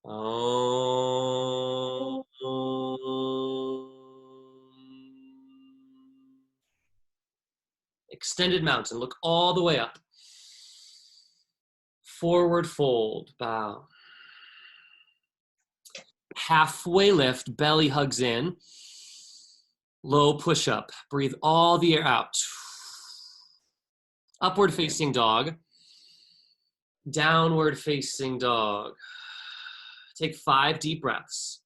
Om. Extended mountain. Look all the way up. Forward fold. Bow. Halfway lift. Belly hugs in. Low push up. Breathe all the air out. Upward facing dog. Downward facing dog. Take 5 deep breaths.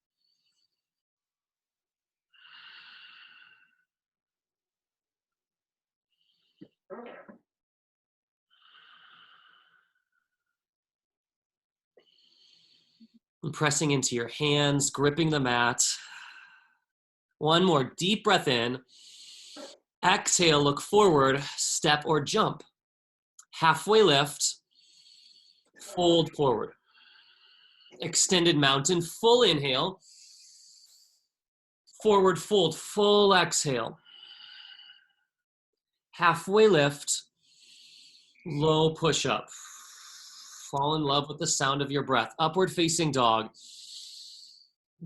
And pressing into your hands, gripping the mat. One more deep breath in. Exhale, look forward, step or jump. Halfway lift, fold forward. Extended mountain, full inhale. Forward fold, full exhale. Halfway lift, low push up. Fall in love with the sound of your breath. Upward facing dog.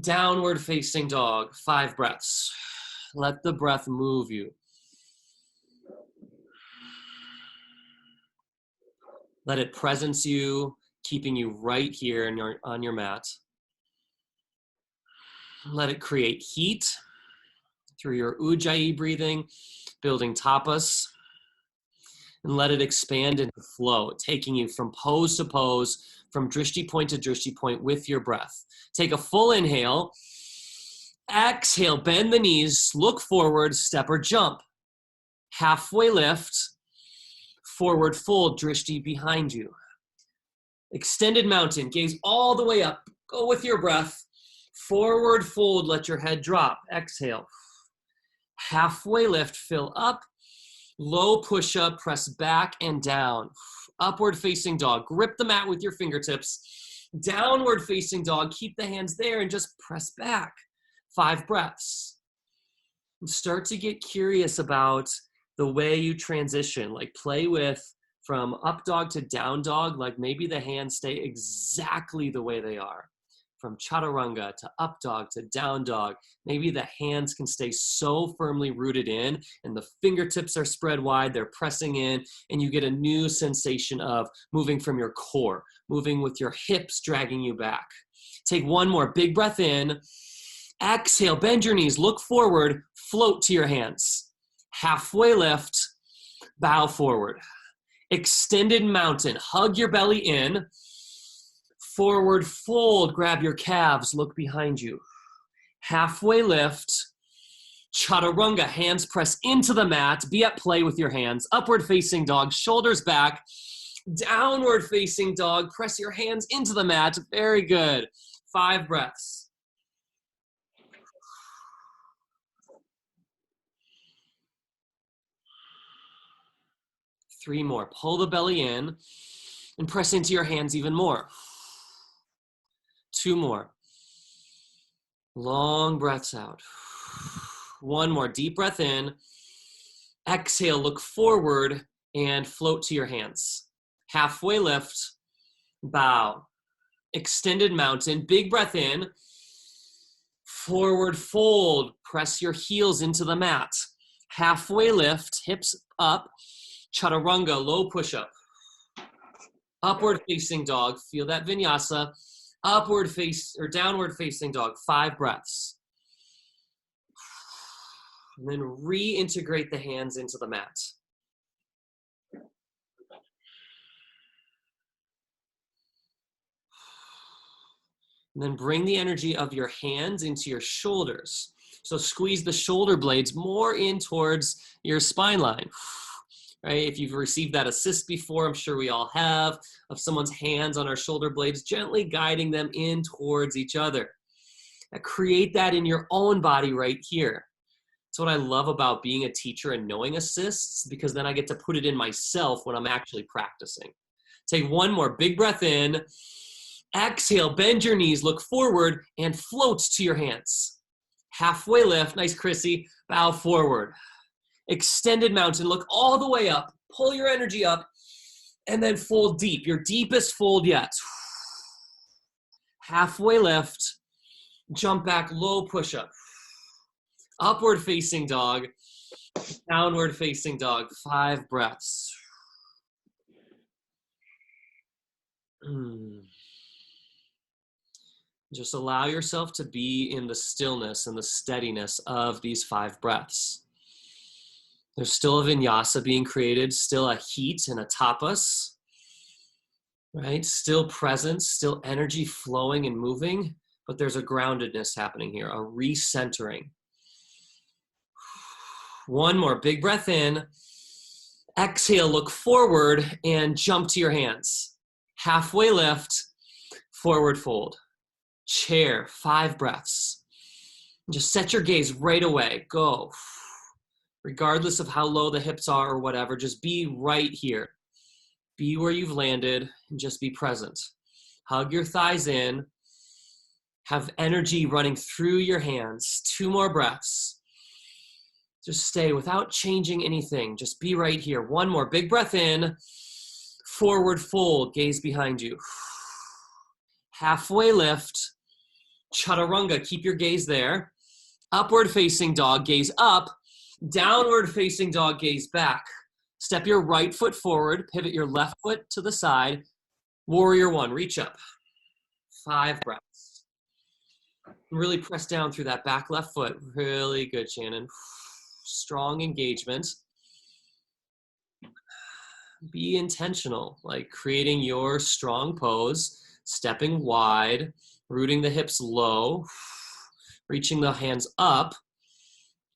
Downward facing dog. 5 breaths. Let the breath move you. Let it presence you, keeping you right here on your mat. Let it create heat through your Ujjayi breathing, building tapas. And let it expand into flow, taking you from pose to pose, from drishti point to drishti point with your breath. Take a full inhale. Exhale, bend the knees, look forward, step or jump. Halfway lift, forward fold, drishti behind you. Extended mountain, gaze all the way up. Go with your breath. Forward fold, let your head drop. Exhale. Halfway lift, fill up. Low push up, press back and down. Upward facing dog, grip the mat with your fingertips. Downward facing dog, keep the hands there and just press back. 5 breaths. And start to get curious about the way you transition, like play with from up dog to down dog, like maybe the hands stay exactly the way they are. From chaturanga to up dog to down dog, maybe the hands can stay so firmly rooted in and the fingertips are spread wide, they're pressing in, and you get a new sensation of moving from your core, moving with your hips dragging you back. Take one more big breath in. Exhale, bend your knees, look forward, float to your hands. Halfway lift, bow forward. Extended mountain, hug your belly in. Forward fold, grab your calves, look behind you. Halfway lift, chaturanga, hands press into the mat, be at play with your hands. Upward facing dog, shoulders back. Downward facing dog, press your hands into the mat. Very good. 5 breaths. Three more. Pull the belly in and press into your hands even more. 2 more. Long breaths out. 1 more. Deep breath in. Exhale, look forward and float to your hands. Halfway lift, bow. Extended mountain, big breath in. Forward fold, press your heels into the mat. Halfway lift, hips up. Chaturanga, low push-up. Upward facing dog, feel that vinyasa. Upward face or downward facing dog, 5 breaths. And then reintegrate the hands into the mat. And then bring the energy of your hands into your shoulders. So squeeze the shoulder blades more in towards your spine line. Right? If you've received that assist before, I'm sure we all have, of someone's hands on our shoulder blades, gently guiding them in towards each other. Now create that in your own body right here. That's what I love about being a teacher and knowing assists, because then I get to put it in myself when I'm actually practicing. Take 1 more big breath in. Exhale, bend your knees, look forward, and float to your hands. Halfway lift, nice Chrissy, bow forward. Extended mountain, look all the way up, pull your energy up, and then fold deep, your deepest fold yet. Halfway lift, jump back, low push-up. Upward facing dog, downward facing dog, 5 breaths. Just allow yourself to be in the stillness and the steadiness of these 5 breaths. There's still a vinyasa being created, still a heat and a tapas, right? Still present, still energy flowing and moving, but there's a groundedness happening here, a recentering. One more big breath in. Exhale, look forward and jump to your hands. Halfway lift, forward fold. Chair, 5 breaths. Just set your gaze right away. Go. Regardless of how low the hips are or whatever, just be right here. Be where you've landed and just be present. Hug your thighs in. Have energy running through your hands. 2 more breaths. Just stay without changing anything. Just be right here. 1 more big breath in. Forward fold, gaze behind you. Halfway lift. Chaturanga, keep your gaze there. Upward facing dog, gaze up. Downward facing dog, gaze back. Step your right foot forward, pivot your left foot to the side. Warrior 1, reach up. 5 breaths. Really press down through that back left foot. Really good, Shannon. Strong engagement. Be intentional, like creating your strong pose, stepping wide, rooting the hips low, reaching the hands up,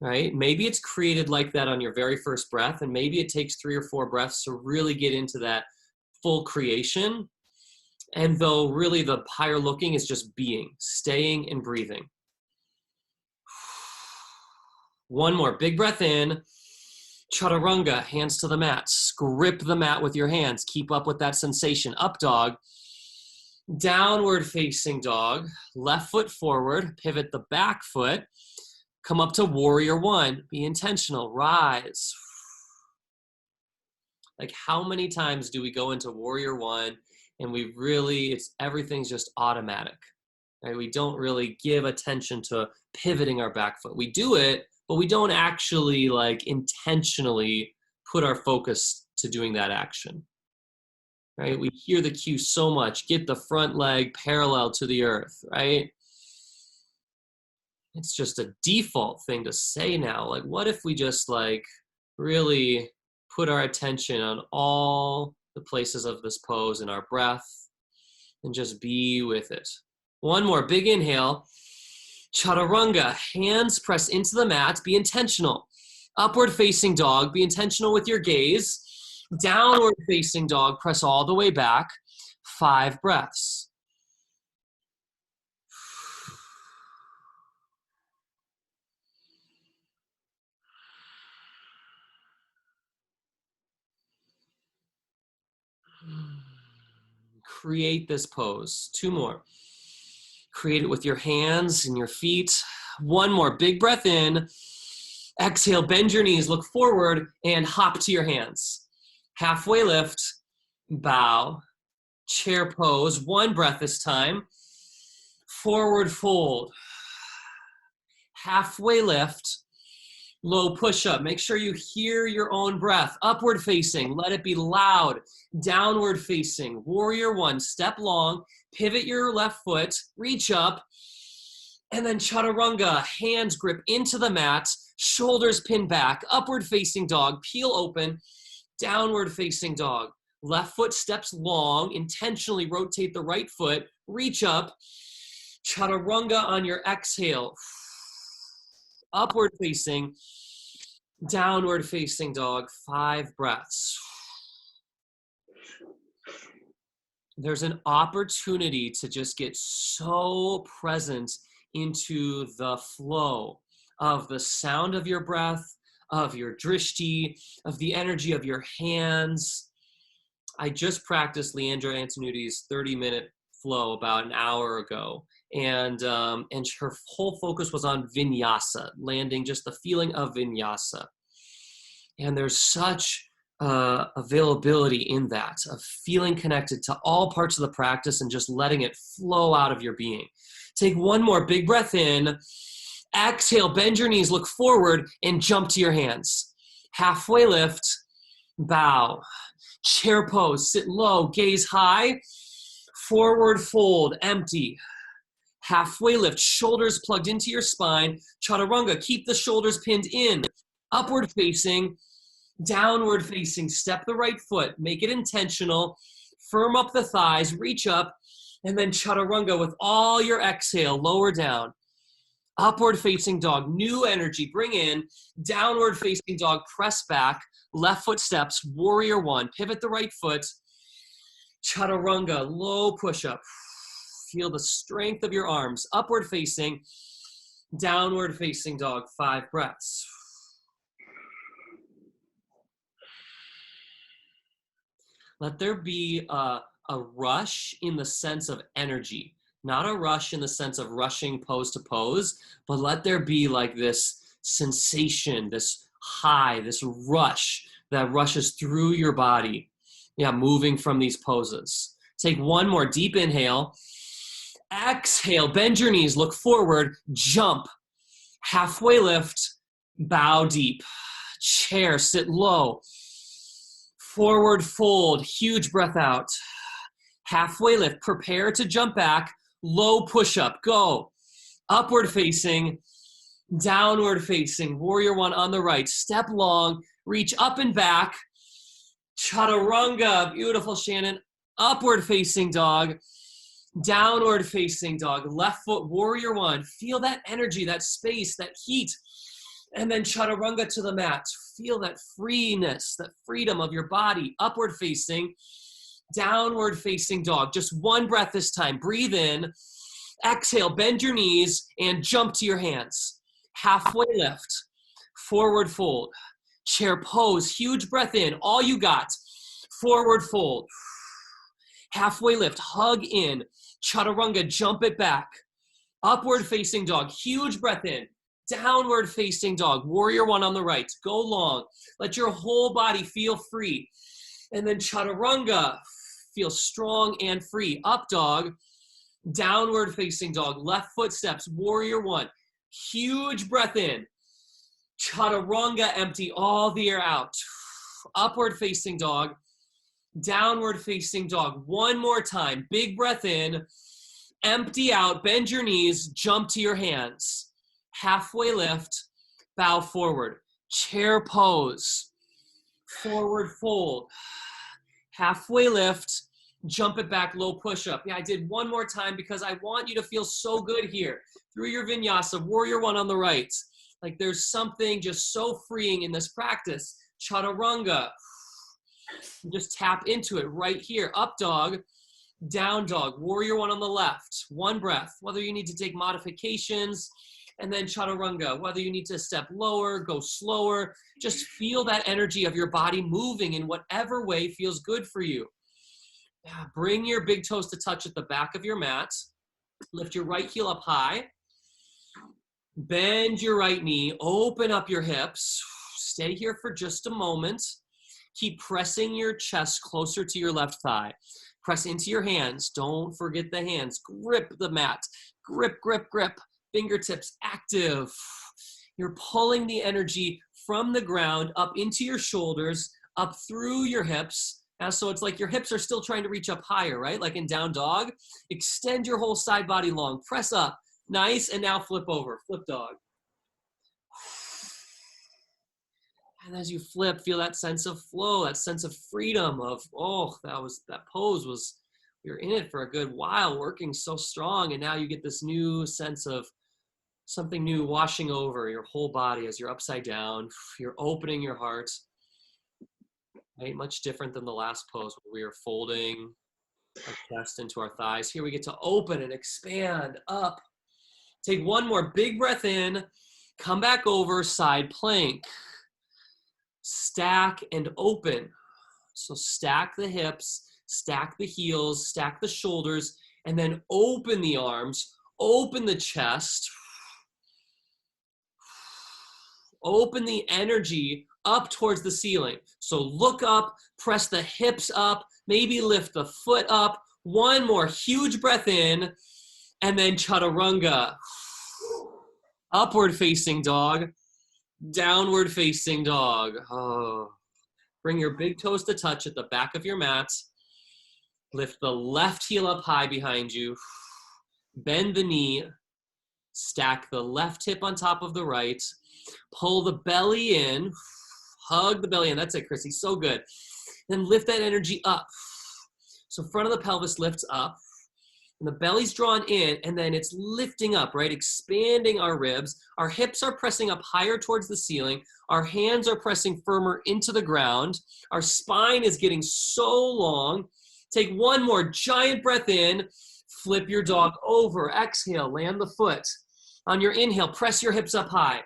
right? Maybe it's created like that on your very first breath, and maybe it takes 3 or 4 breaths to really get into that full creation. And though really the higher looking is just being, staying and breathing. 1 more big breath in. Chaturanga, hands to the mat. Grip the mat with your hands. Keep up with that sensation. Up dog. Downward facing dog. Left foot forward. Pivot the back foot. Come up to warrior 1. Be intentional. Rise. Like how many times do we go into warrior 1 and we really, everything's just automatic, right? We don't really give attention to pivoting our back foot. We do it, but we don't actually like intentionally put our focus to doing that action, right? We hear the cue so much, get the front leg parallel to the earth, right? It's just a default thing to say now. Like, what if we just like really put our attention on all the places of this pose and our breath and just be with it. 1 more big inhale. Chaturanga, hands press into the mat, be intentional. Upward facing dog, be intentional with your gaze. Downward facing dog, press all the way back. 5 breaths. Create this pose. 2 more. Create it with your hands and your feet. 1 more big breath in. Exhale, bend your knees, look forward, and hop to your hands. Halfway lift, bow, chair pose. 1 breath this time. Forward fold. Halfway lift, low push-up. Make sure you hear your own breath. Upward facing, let it be loud. Downward facing, warrior 1, step long, pivot your left foot, reach up, and then chaturanga, hands grip into the mat, shoulders pin back, upward facing dog, peel open, downward facing dog. Left foot steps long, intentionally rotate the right foot, reach up, chaturanga on your exhale. Upward facing, downward facing dog, 5 breaths. There's an opportunity to just get so present into the flow of the sound of your breath, of your drishti, of the energy of your hands. I just practiced Leandra Antonuti's 30-minute flow about an hour ago. And her whole focus was on vinyasa, landing just the feeling of vinyasa. And there's such availability in that, of feeling connected to all parts of the practice and just letting it flow out of your being. Take one more big breath in. Exhale, bend your knees, look forward, and jump to your hands. Halfway lift, bow. Chair pose, sit low, gaze high. Forward fold, empty. Halfway lift, shoulders plugged into your spine. Chaturanga, keep the shoulders pinned in. Upward facing, downward facing. Step the right foot, make it intentional. Firm up the thighs, reach up, and then chaturanga with all your exhale, lower down. Upward facing dog, new energy, bring in. Downward facing dog, press back. Left foot steps, warrior one. Pivot the right foot. Chaturanga, low push-up. Feel the strength of your arms. Upward facing, downward facing dog, 5 breaths. Let there be a rush in the sense of energy, not a rush in the sense of rushing pose to pose, but let there be like this sensation, this high, this rush that rushes through your body. Yeah, moving from these poses. Take one more deep inhale. Exhale, bend your knees, look forward, jump. Halfway lift, bow deep. Chair, sit low. Forward fold, huge breath out. Halfway lift, prepare to jump back. Low push-up, go. Upward facing, downward facing. Warrior one on the right. Step long, reach up and back. Chaturanga, beautiful, Shannon. Upward facing dog, downward facing dog. Left foot, warrior one. Feel that energy, that space, that heat. And then chaturanga to the mat. Feel that freeness, that freedom of your body. Upward facing, downward facing dog. Just one breath this time. Breathe in. Exhale, bend your knees and jump to your hands. Halfway lift. Forward fold. Chair pose. Huge breath in. All you got. Forward fold. Halfway lift. Hug in. Chaturanga. Jump it back. Upward facing dog. Huge breath in. Downward facing dog. Warrior one on the right. Go long. Let your whole body feel free. And then chaturanga. Feel strong and free. Up dog. Downward facing dog. Left foot steps. Warrior one. Huge breath in. Chaturanga, empty all the air out. Upward facing dog. Downward facing dog. One more time. Big breath in. Empty out. Bend your knees. Jump to your hands. Halfway lift, bow forward. Chair pose, forward fold. Halfway lift, jump it back, low push-up. Yeah, I did one more time because I want you to feel so good here. Through your vinyasa, warrior one on the right. Like there's something just so freeing in this practice. Chaturanga, just tap into it right here. Up dog, down dog, warrior one on the left. One breath, whether you need to take modifications. And then chaturanga, whether you need to step lower, go slower, just feel that energy of your body moving in whatever way feels good for you. Yeah, bring your big toes to touch at the back of your mat. Lift your right heel up high. Bend your right knee, open up your hips. Stay here for just a moment. Keep pressing your chest closer to your left thigh. Press into your hands. Don't forget the hands. Grip the mat. Grip, grip, grip. Fingertips active. You're pulling the energy from the ground up into your shoulders, up through your hips. Now, so it's like your hips are still trying to reach up higher, right? Like in down dog. Extend your whole side body long. Press up. Nice. And now flip over. Flip dog. And as you flip, feel that sense of flow, that sense of freedom of, oh, that pose was, we were in it for a good while, working so strong. And now you get this new sense of something new washing over your whole body as you're upside down. You're opening your heart. Right? Much different than the last pose where we are folding our chest into our thighs. Here we get to open and expand up. Take one more big breath in. Come back over, side plank. Stack and open. So stack the hips, stack the heels, stack the shoulders, and then open the arms, open the chest. Open the energy up towards the ceiling. So look up, press the hips up, maybe lift the foot up. One more huge breath in, and then Chaturanga. Upward facing dog, downward facing dog. Oh. Bring your big toes to touch at the back of your mat. Lift the left heel up high behind you. Bend the knee. Stack the left hip on top of the right. Pull the belly in. Hug the belly in. That's it, Chrissy. So good. Then lift that energy up. So front of the pelvis lifts up. And the belly's drawn in, and then it's lifting up, right? Expanding our ribs. Our hips are pressing up higher towards the ceiling. Our hands are pressing firmer into the ground. Our spine is getting so long. Take one more giant breath in. Flip your dog over. Exhale, land the foot. On your inhale, press your hips up high.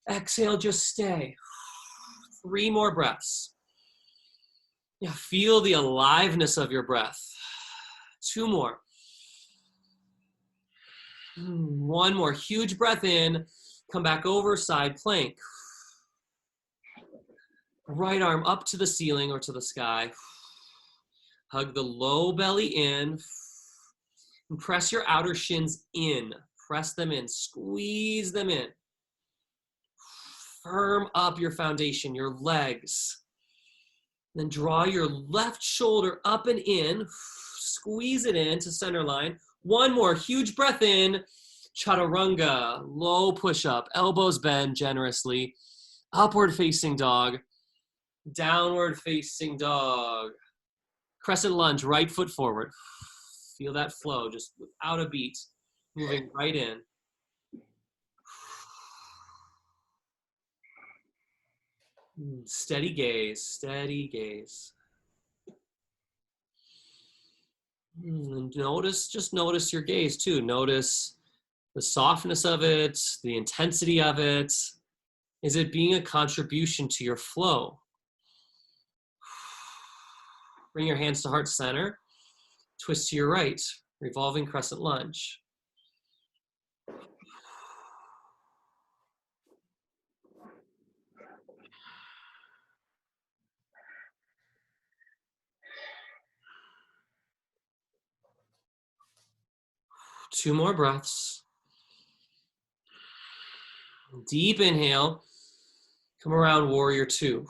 Exhale, just stay. 3 more breaths. Yeah, feel the aliveness of your breath. 2 more. 1 more huge breath in. Come back over, side plank. Right arm up to the ceiling or to the sky. Hug the low belly in. And press your outer shins in. Press them in. Squeeze them in. Firm up your foundation, your legs. Then draw your left shoulder up and in. Squeeze it in to center line. 1 more huge breath in. Chaturanga, low push-up, elbows bend generously. Upward facing dog. Downward facing dog. Crescent lunge, right foot forward. Feel that flow, just without a beat. Moving right in. Steady gaze, steady gaze. And just notice your gaze too. Notice the softness of it, the intensity of it. Is it being a contribution to your flow? Bring your hands to heart center. Twist to your right, revolving crescent lunge. Two more breaths. Deep inhale. Come around warrior 2.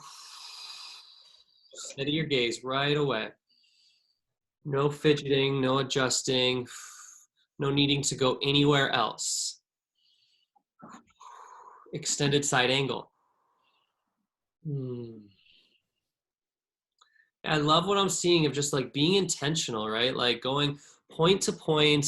Steady your gaze right away. No fidgeting, no adjusting, no needing to go anywhere else. Extended side angle. I love what I'm seeing of just like being intentional, right? Like going point to point,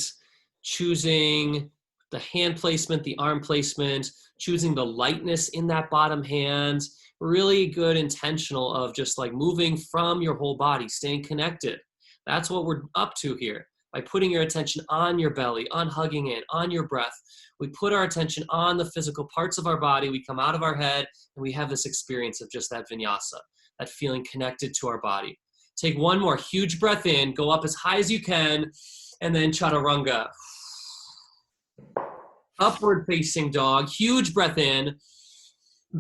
choosing the hand placement, the arm placement, choosing the lightness in that bottom hand. Really good intentional of just like moving from your whole body, staying connected. That's what we're up to here. By putting your attention on your belly, on hugging in, on your breath. We put our attention on the physical parts of our body. We come out of our head and we have this experience of just that vinyasa, that feeling connected to our body. Take one more huge breath in, go up as high as you can, and then Chaturanga. Upward facing dog, huge breath in.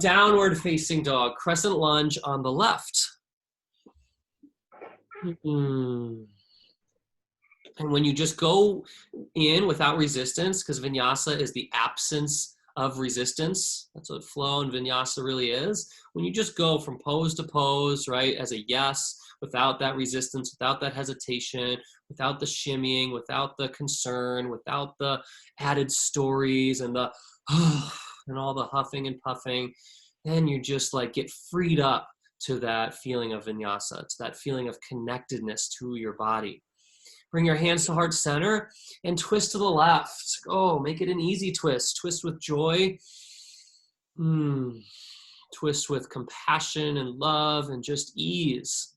Downward facing dog, crescent lunge on the left. And when you just go in without resistance, because vinyasa is the absence of resistance, that's what flow and vinyasa really is. When you just go from pose to pose, right, as a yes, without that resistance, without that hesitation, without the shimmying, without the concern, without the added stories and the and all the huffing and puffing, then you just like get freed up to that feeling of vinyasa, to that feeling of connectedness to your body. Bring your hands to heart center and twist to the left. Oh, make it an easy twist. Twist with joy. Twist with compassion and love and just ease.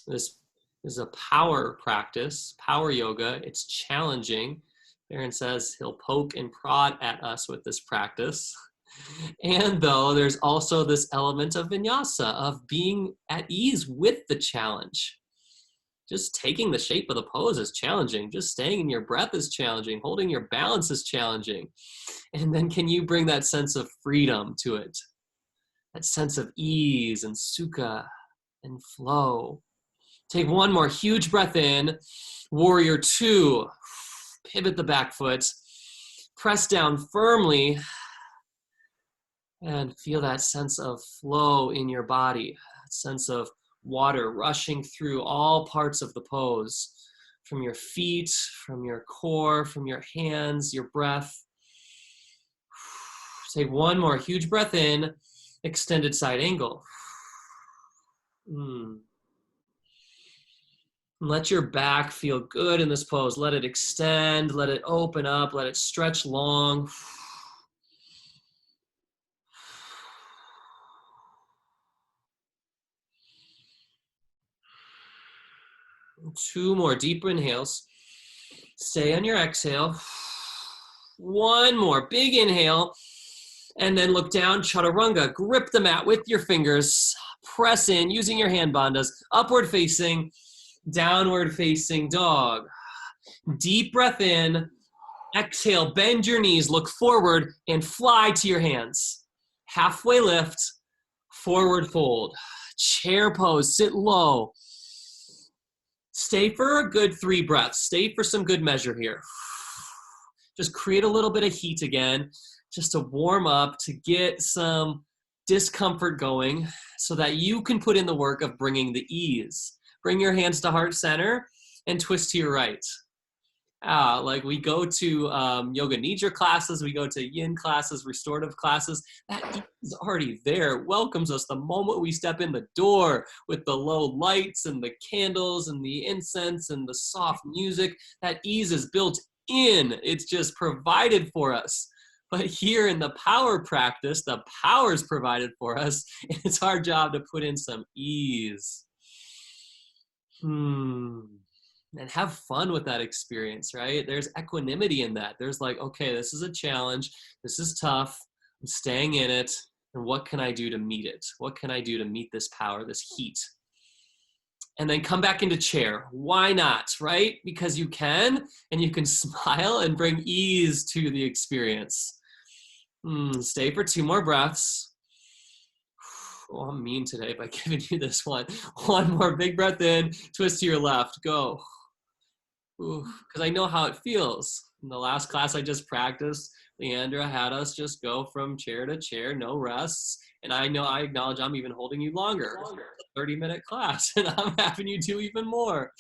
This is a power practice, power yoga. It's challenging. Aaron says he'll poke and prod at us with this practice. And though there's also this element of vinyasa, of being at ease with the challenge. Just taking the shape of the pose is challenging. Just staying in your breath is challenging. Holding your balance is challenging. And then can you bring that sense of freedom to it? That sense of ease and sukha and flow. Take one more huge breath in. Warrior two. Pivot the back foot. Press down firmly. And feel that sense of flow in your body. That sense of water rushing through all parts of the pose. From your feet, from your core, from your hands, your breath. Take one more huge breath in. Extended side angle. Let your back feel good in this pose. Let it extend, let it open up, let it stretch long. Two more deep inhales. Stay on your exhale. One more big inhale. And then look down, Chaturanga. Grip the mat with your fingers. Press in using your hand bandhas. Upward facing, downward facing dog. Deep breath in. Exhale, bend your knees, look forward, and fly to your hands. Halfway lift, forward fold. Chair pose, sit low. Stay for a good 3 breaths. Stay for some good measure here. Just create a little bit of heat again, just to warm up, to get some discomfort going so that you can put in the work of bringing the ease. Bring your hands to heart center and twist to your right. Like we go to yoga nidra classes, we go to yin classes, restorative classes. That is already there. It welcomes us the moment we step in the door with the low lights and the candles and the incense and the soft music. That ease is built in. It's just provided for us. But here in the power practice, the power is provided for us. And it's our job to put in some ease. And have fun with that experience, right? There's equanimity in that. There's like, okay, this is a challenge. This is tough. I'm staying in it. And what can I do to meet it? What can I do to meet this power, this heat? And then come back into chair. Why not, right? Because you can, and you can smile and bring ease to the experience. Stay for 2 more breaths. Oh, I'm mean today by giving you this one. One more big breath in, twist to your left, go. Because I know how it feels. In the last class I just practiced, Leandra had us just go from chair to chair, no rests. And I acknowledge I'm even holding you longer. It's a 30-minute class, and I'm having you do even more.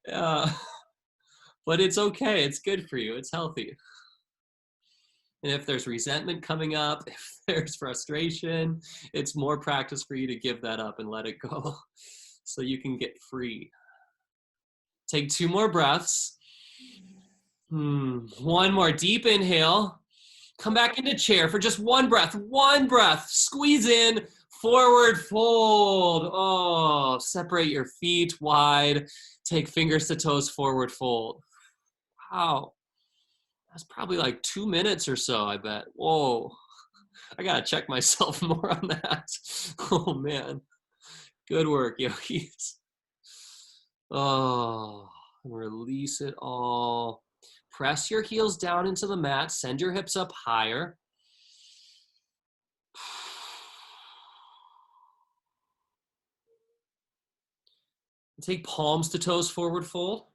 But it's okay. It's good for you. It's healthy. And if there's resentment coming up, if there's frustration, it's more practice for you to give that up and let it go so you can get free. Take 2 more breaths. One more deep inhale. Come back into chair for just 1 breath. 1 breath. Squeeze in, forward fold. Oh, separate your feet wide. Take fingers to toes, forward fold. Wow. That's probably like 2 minutes or so, I bet. Whoa. I gotta check myself more on that. Oh man. Good work, yogis. Oh, release it all. Press your heels down into the mat. Send your hips up higher. Take palms to toes, forward fold.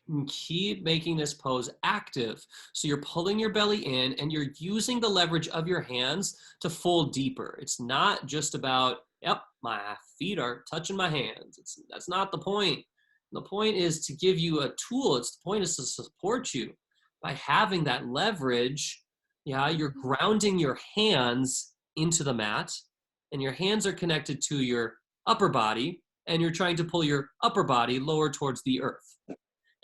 And keep making this pose active. So you're pulling your belly in and you're using the leverage of your hands to fold deeper. It's not just about, yep, my feet are touching my hands. That's not the point. The point is to give you a tool. The point is to support you. By having that leverage, you're grounding your hands into the mat, and your hands are connected to your upper body, and you're trying to pull your upper body lower towards the earth.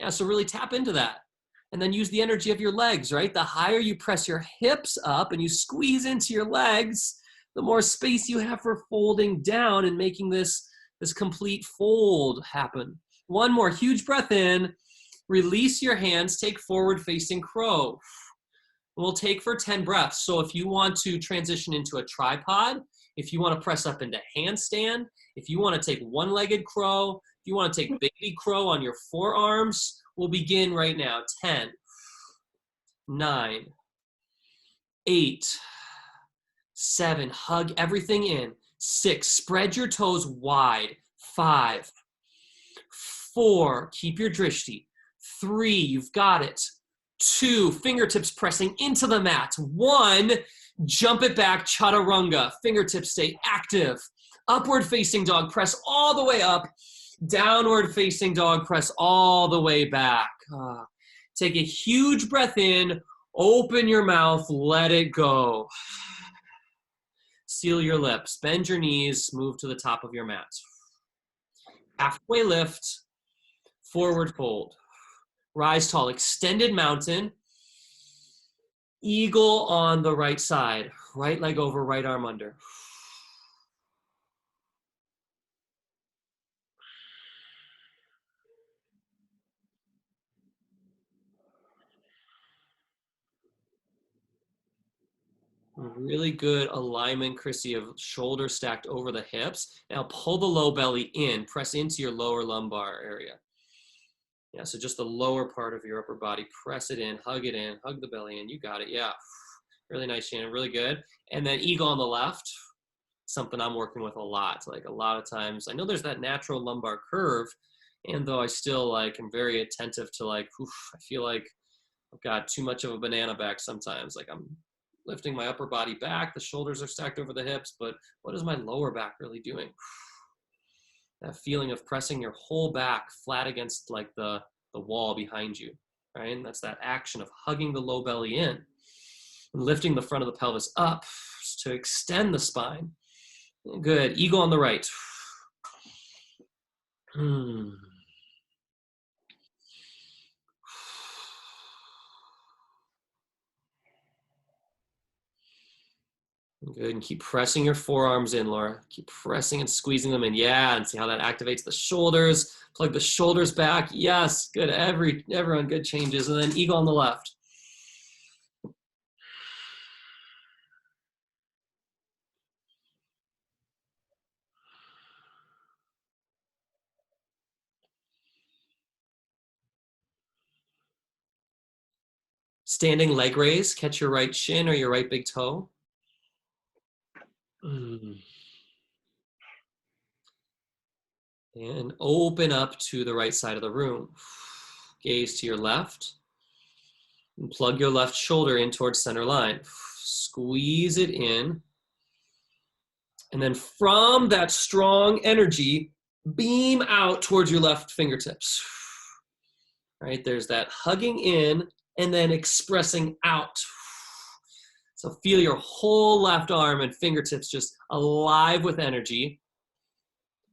So really tap into that. And then use the energy of your legs, right? The higher you press your hips up and you squeeze into your legs, the more space you have for folding down and making this complete fold happen. 1 more huge breath in. Release your hands. Take forward facing crow. We'll take for 10 breaths. So if you want to transition into a tripod, if you want to press up into handstand, if you want to take one-legged crow, if you want to take baby crow on your forearms, we'll begin right now. 10, 9, 8, 7, hug everything in. 6, spread your toes wide. 5, 4, keep your drishti. 3, you've got it. 2, fingertips pressing into the mat. 1, jump it back, chaturanga. Fingertips stay active. Upward facing dog, press all the way up. Downward facing dog, press all the way back. Take a huge breath in, open your mouth, let it go. Seal your lips, bend your knees, move to the top of your mat. Halfway lift, forward fold. Rise tall, extended mountain. Eagle on the right side. Right leg over, right arm under. Really good alignment, Chrissy, of shoulders stacked over the hips. Now pull the low belly in, press into your lower lumbar area. Yeah, so just the lower part of your upper body, press it in, hug the belly in. You got it, yeah. Really nice, Shannon, really good. And then eagle on the left, something I'm working with a lot. Like a lot of times, I know there's that natural lumbar curve, and though I still like am very attentive to like, I feel like I've got too much of a banana back sometimes. Like I'm lifting my upper body back, the shoulders are stacked over the hips, but what is my lower back really doing? That feeling of pressing your whole back flat against like the wall behind you, right? And that's that action of hugging the low belly in and lifting the front of the pelvis up to extend the spine. Good, eagle on the right. Good, and keep pressing your forearms in, Laura. Keep pressing and squeezing them in. Yeah, and see how that activates the shoulders. Plug the shoulders back. Yes, good. Everyone, good changes. And then eagle on the left. Standing leg raise. Catch your right shin or your right big toe. And open up to the right side of the room. Gaze to your left. And plug your left shoulder in towards center line. Squeeze it in. And then from that strong energy, beam out towards your left fingertips. Right, there's that hugging in and then expressing out. So feel your whole left arm and fingertips just alive with energy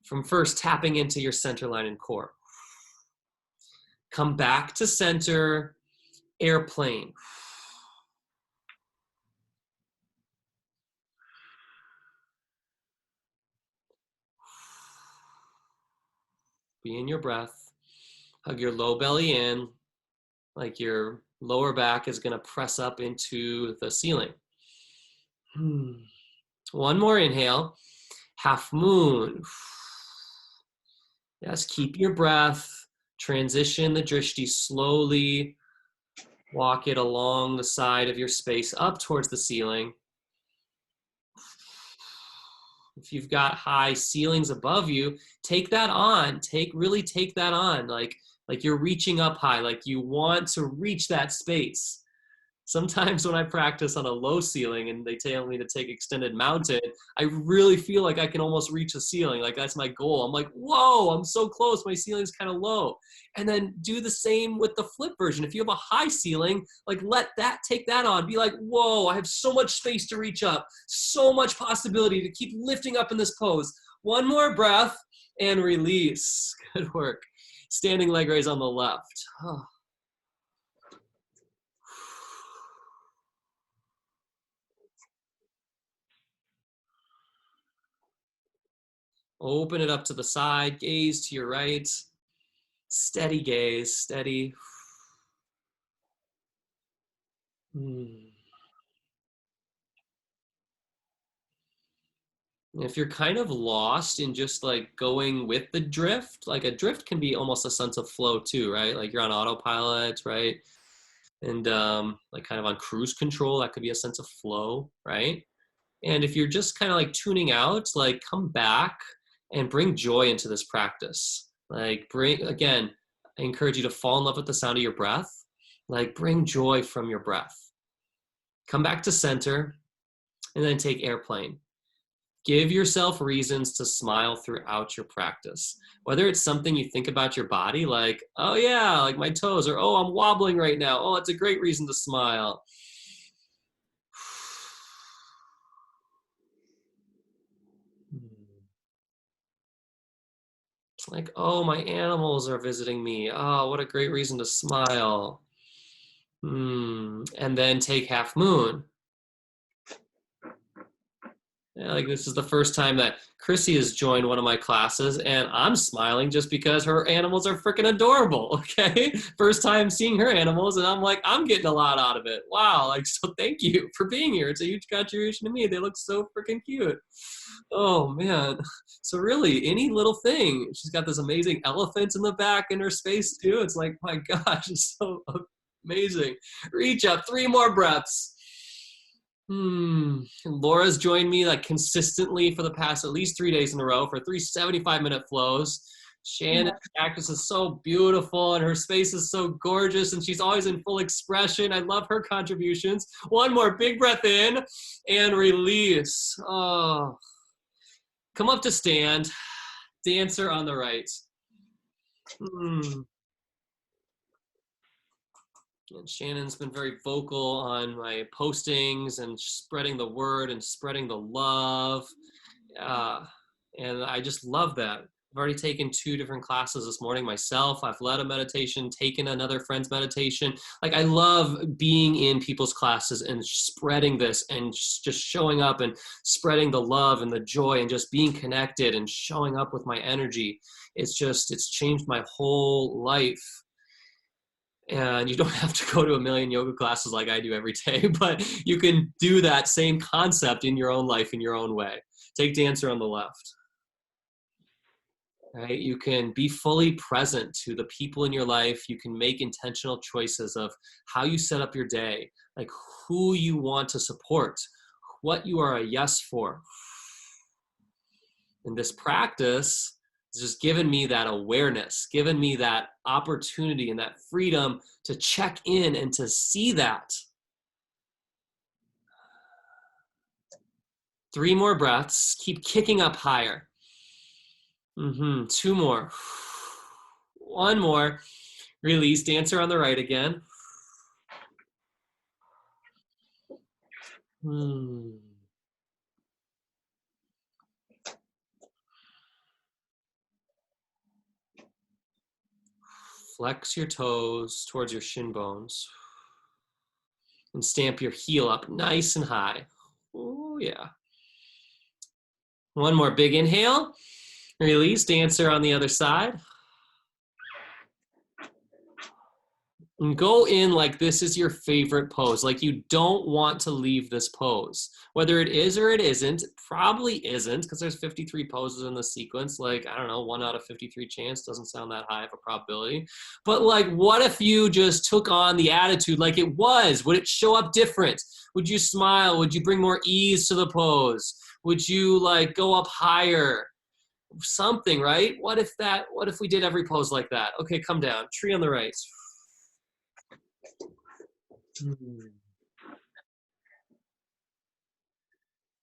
from first tapping into your center line and core. Come back to center, airplane. Be in your breath. Hug your low belly in, like your lower back is gonna press up into the ceiling. One more inhale, half moon. Yes, keep your breath. Transition the drishti slowly. Walk it along the side of your space up towards the ceiling. If you've got high ceilings above you, take that on. Really take that on. Like you're reaching up high, like you want to reach that space. Sometimes when I practice on a low ceiling and they tell me to take extended mountain, I really feel like I can almost reach the ceiling. Like that's my goal. I'm like, whoa, I'm so close. My ceiling's kind of low. And then do the same with the flip version. If you have a high ceiling, like take that on. Be like, whoa, I have so much space to reach up. So much possibility to keep lifting up in this pose. One more breath and release. Good work. Standing leg raise on the left. Oh. Open it up to the side, gaze to your right. Steady gaze, steady. If you're kind of lost in just like going with the drift, like a drift can be almost a sense of flow too, right? Like you're on autopilot, right? And like kind of on cruise control, that could be a sense of flow, right? And if you're just kind of like tuning out, like come back and bring joy into this practice. Like again, I encourage you to fall in love with the sound of your breath. Like bring joy from your breath. Come back to center and then take airplane. Give yourself reasons to smile throughout your practice. Whether it's something you think about your body, like, oh yeah, like my toes, or oh, I'm wobbling right now. Oh, it's a great reason to smile. Like, oh, my animals are visiting me. Oh, what a great reason to smile. And then take half moon. Yeah, like this is the first time that Chrissy has joined one of my classes, and I'm smiling just because her animals are freaking adorable. Okay, first time seeing her animals, and I'm like, I'm getting a lot out of it. Wow, like so, thank you for being here. It's a huge contribution to me. They look so freaking cute. Oh man, so really, any little thing. She's got this amazing elephant in the back in her space too. It's like, my gosh, it's so amazing. Reach up, 3 more breaths. Laura's joined me like consistently for the past at least 3 days in a row for 3 75-minute flows. Shannon's practice is so beautiful and her space is so gorgeous and she's always in full expression. I love her contributions. One more big breath in and release. Oh, come up to stand. Dancer on the right. And Shannon's been very vocal on my postings and spreading the word and spreading the love. And I just love that. I've already taken 2 different classes this morning myself. I've led a meditation, taken another friend's meditation. Like I love being in people's classes and spreading this and just showing up and spreading the love and the joy and just being connected and showing up with my energy. It's changed my whole life. And you don't have to go to a million yoga classes like I do every day, but you can do that same concept in your own life in your own way. Take dancer on the left. Right? You can be fully present to the people in your life. You can make intentional choices of how you set up your day, like who you want to support, what you are a yes for. And this practice has just given me that awareness, given me that opportunity and that freedom to check in and to see that. 3 more breaths. Keep kicking up higher. 2 more. 1 more. Release. Dancer on the right again. Flex your toes towards your shin bones. And stamp your heel up nice and high. Oh, yeah. 1 more big inhale. Release. Dancer on the other side. And go in like this is your favorite pose. Like you don't want to leave this pose. Whether it is or it isn't, it probably isn't because there's 53 poses in the sequence. Like, I don't know, 1 out of 53 chance doesn't sound that high of a probability. But like, what if you just took on the attitude like it was? Would it show up different? Would you smile? Would you bring more ease to the pose? Would you like go up higher? Something, right? What if we did every pose like that? Okay, come down. Tree on the right.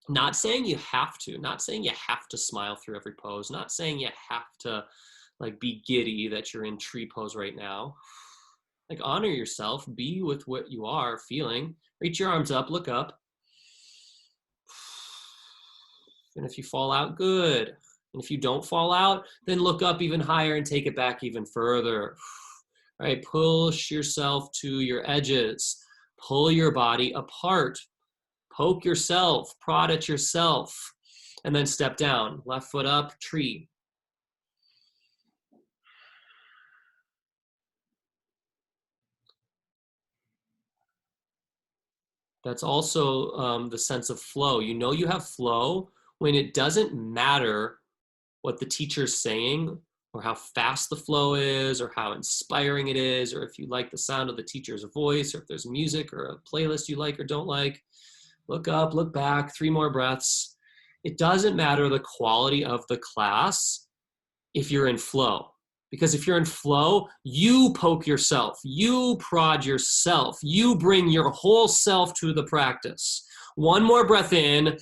Not saying you have to, not saying you have to smile through every pose, not saying you have to like be giddy that you're in tree pose right now. Like honor yourself, be with what you are feeling. Reach your arms up, look up. And if you fall out, good. And if you don't fall out, then look up even higher and take it back even further. All right, push yourself to your edges. Pull your body apart. Poke yourself, prod at yourself, and then step down. Left foot up, tree. That's also the sense of flow. You know you have flow when it doesn't matter what the teacher's saying or how fast the flow is or how inspiring it is, or if you like the sound of the teacher's voice, or if there's music or a playlist you like or don't like. Look up, look back, 3 more breaths. It doesn't matter the quality of the class if you're in flow. Because if you're in flow, you poke yourself, you prod yourself, you bring your whole self to the practice. 1 more breath in,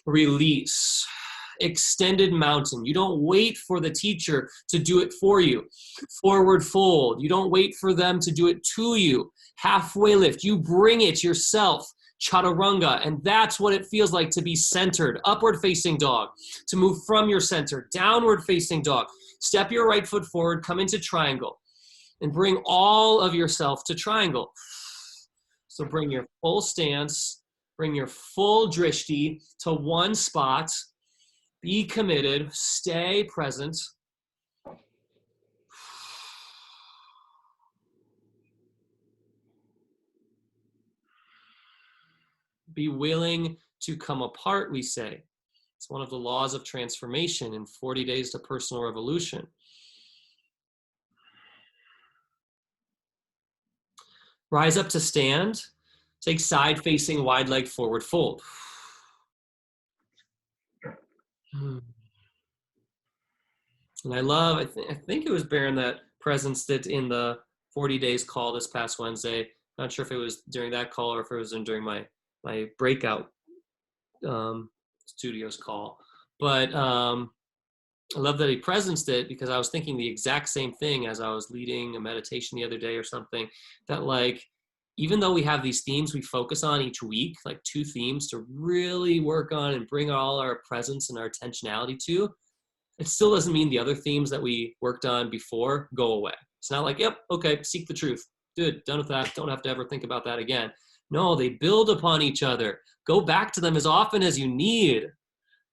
release. Extended mountain. You don't wait for the teacher to do it for you. Forward fold. You don't wait for them to do it to you. Halfway lift. You bring it yourself. Chaturanga. And that's what it feels like to be centered. Upward facing dog. To move from your center. Downward facing dog. Step your right foot forward. Come into triangle. And bring all of yourself to triangle. So bring your full stance. Bring your full drishti to one spot. Be committed, stay present. Be willing to come apart, we say. It's one of the laws of transformation in 40 Days to Personal Revolution. Rise up to stand. Take side facing wide leg forward fold. And I think it was Baron that presenced it in the 40 days call this past Wednesday. Not sure if it was during that call or if it was during my breakout studios call. But I love that he presenced it, because I was thinking the exact same thing as I was leading a meditation the other day or something, that like, even though we have these themes we focus on each week, like 2 themes to really work on and bring all our presence and our intentionality to, it still doesn't mean the other themes that we worked on before go away. It's not like, yep, okay, seek the truth. Good, done with that. Don't have to ever think about that again. No, they build upon each other. Go back to them as often as you need.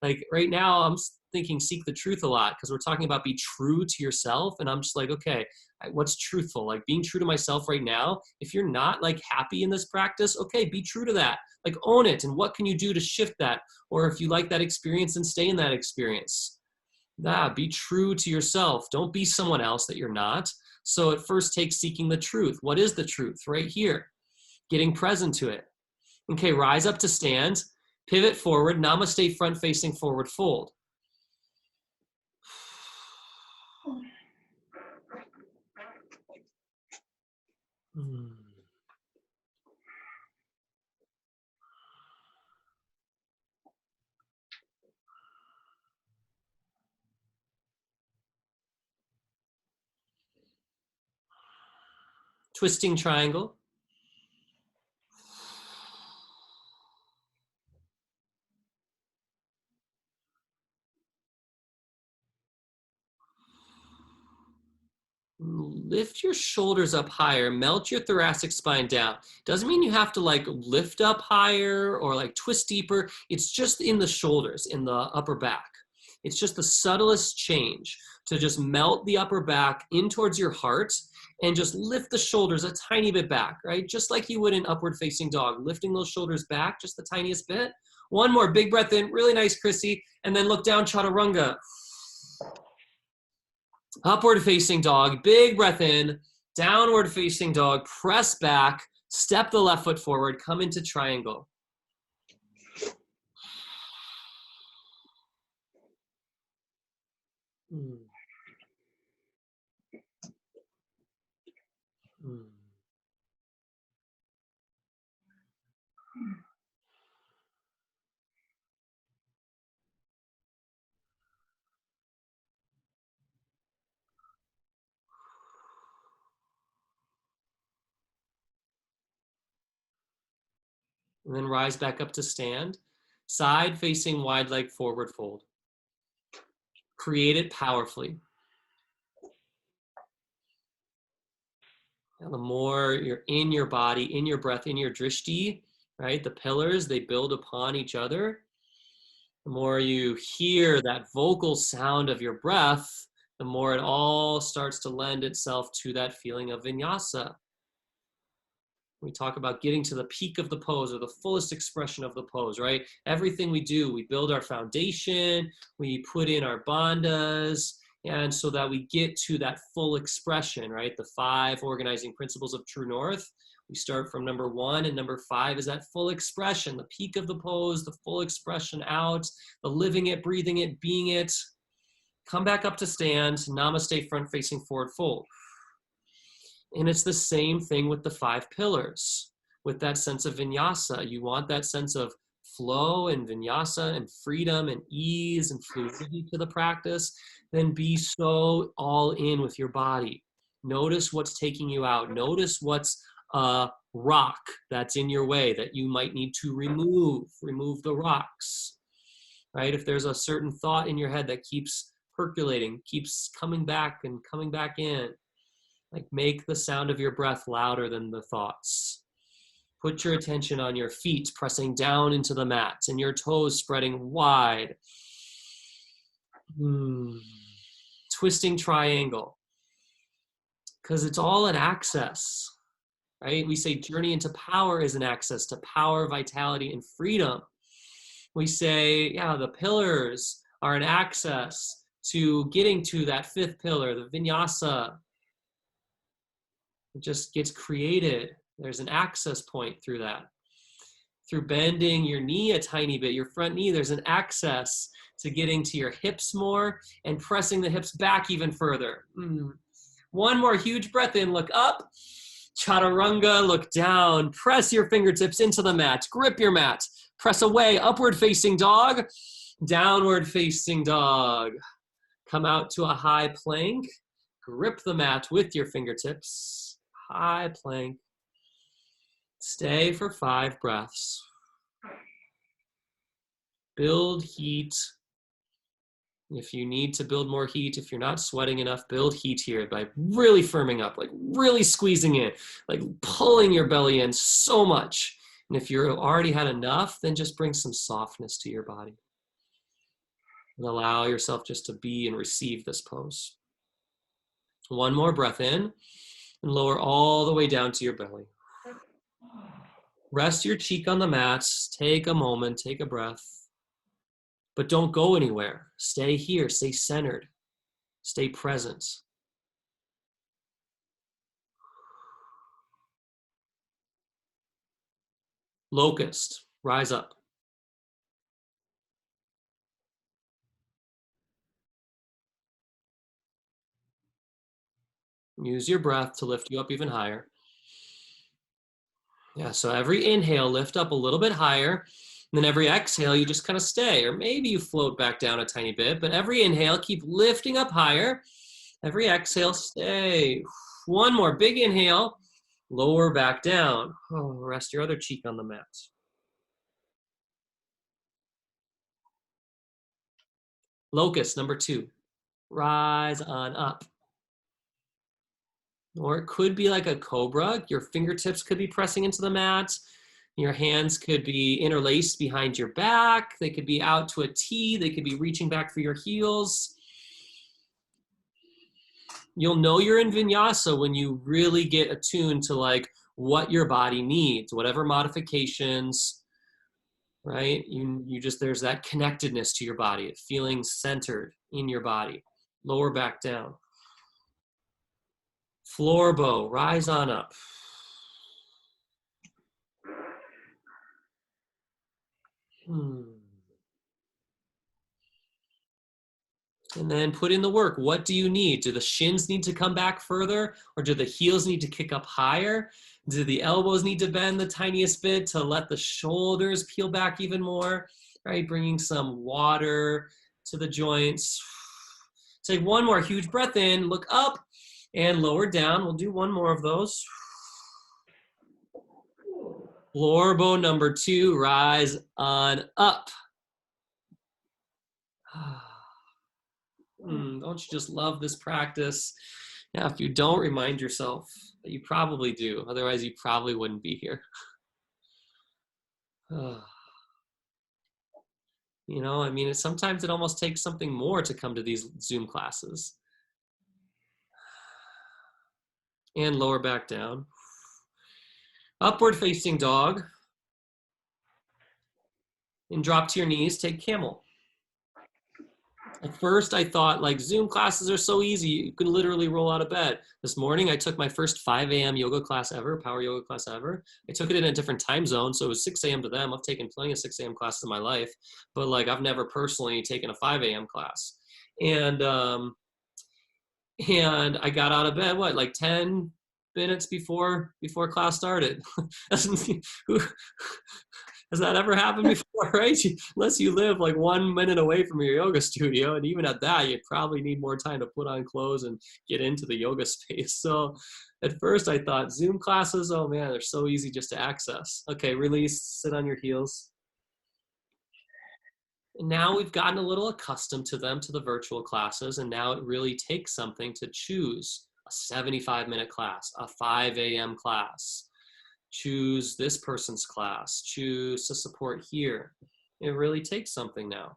Like right now, I'm thinking seek the truth a lot, because we're talking about be true to yourself. And I'm just like, okay, what's truthful? Like being true to myself right now. If you're not like happy in this practice, okay, be true to that. Like own it. And what can you do to shift that? Or if you like that experience, then stay in that experience. Be true to yourself. Don't be someone else that you're not. So it first takes seeking the truth. What is the truth? Right here. Getting present to it. Okay, rise up to stand. Pivot forward. Namaste, front facing forward fold. Twisting triangle. Lift your shoulders up higher, melt your thoracic spine down. Doesn't mean you have to like lift up higher or like twist deeper. It's just in the shoulders, in the upper back. It's just the subtlest change to just melt the upper back in towards your heart and just lift the shoulders a tiny bit back, right? Just like you would in upward facing dog, lifting those shoulders back just the tiniest bit. One more big breath in, really nice, Chrissy, and then look down, Chaturanga. Upward facing dog, big breath in, downward facing dog, press back, step the left foot forward, come into triangle. And then rise back up to stand. Side facing wide leg forward fold. Create it powerfully. And the more you're in your body, in your breath, in your drishti, right? The pillars, they build upon each other. The more you hear that vocal sound of your breath, the more it all starts to lend itself to that feeling of vinyasa. We talk about getting to the peak of the pose or the fullest expression of the pose, right? Everything we do, we build our foundation, we put in our bandhas, and so that we get to that full expression, right? The 5 organizing principles of True North. We start from number 1, and number 5 is that full expression, the peak of the pose, the full expression out, the living it, breathing it, being it. Come back up to stand, namaste, front facing forward fold. And it's the same thing with the 5 pillars, with that sense of vinyasa. You want that sense of flow and vinyasa and freedom and ease and fluidity to the practice. Then be so all in with your body. Notice what's taking you out. Notice what's a rock that's in your way that you might need to remove. Remove the rocks, right? If there's a certain thought in your head that keeps percolating, keeps coming back and coming back in, like make the sound of your breath louder than the thoughts. Put your attention on your feet pressing down into the mat and your toes spreading wide. Twisting triangle. Because it's all an access, right? We say journey into power is an access to power, vitality, and freedom. We say, yeah, the pillars are an access to getting to that 5th pillar, the vinyasa. It just gets created. There's an access point through that. Through bending your knee a tiny bit, your front knee, there's an access to getting to your hips more and pressing the hips back even further. One more huge breath in, look up. Chaturanga, look down. Press your fingertips into the mat. Grip your mat. Press away, upward facing dog. Downward facing dog. Come out to a high plank. Grip the mat with your fingertips. High plank. Stay for 5 breaths. Build heat. If you need to build more heat, if you're not sweating enough, build heat here by really firming up, like really squeezing in, like pulling your belly in so much. And if you've already had enough, then just bring some softness to your body. And allow yourself just to be and receive this pose. One more breath in. And lower all the way down to your belly. Rest your cheek on the mat. Take a moment, take a breath. But don't go anywhere. Stay here, stay centered, stay present. Locust, rise up. Use your breath to lift you up even higher. Yeah, so every inhale, lift up a little bit higher. And then every exhale, you just kind of stay. Or maybe you float back down a tiny bit. But every inhale, keep lifting up higher. Every exhale, stay. One more big inhale. Lower back down. Rest your other cheek on the mat. Locust, number 2. Rise on up. Or it could be like a cobra. Your fingertips could be pressing into the mat. Your hands could be interlaced behind your back. They could be out to a T. They could be reaching back for your heels. You'll know you're in vinyasa when you really get attuned to like what your body needs, whatever modifications, right? You just, there's that connectedness to your body, feeling centered in your body. Lower back down. Floor bow, rise on up. And then put in the work. What do you need? Do the shins need to come back further? Or do the heels need to kick up higher? Do the elbows need to bend the tiniest bit to let the shoulders peel back even more? Right, bringing some water to the joints. Take one more huge breath in, look up and lower down. We'll do one more of those. Floor bow number 2, rise on up. Don't you just love this practice? Yeah, if you don't, remind yourself that you probably do. Otherwise, you probably wouldn't be here. You know, I mean, sometimes it almost takes something more to come to these Zoom classes. And lower back down. Upward facing dog. And drop to your knees, take camel. At first, I thought like Zoom classes are so easy. You can literally roll out of bed. This morning, I took my first 5 a.m. yoga class ever, power yoga class ever. I took it in a different time zone, so it was 6 a.m. to them. I've taken plenty of 6 a.m. classes in my life, but like I've never personally taken a 5 a.m. class. And I got out of bed, like 10 minutes before class started. Has that ever happened before, right? Unless you live like 1 minute away from your yoga studio, and even at that, you'd probably need more time to put on clothes and get into the yoga space. So at first I thought Zoom classes, oh man, they're so easy just to access. Okay, release, sit on your heels. And now we've gotten a little accustomed to them, to the virtual classes, and now it really takes something to choose a 75-minute class, a 5 a.m. class. Choose this person's class, choose to support here. It really takes something now.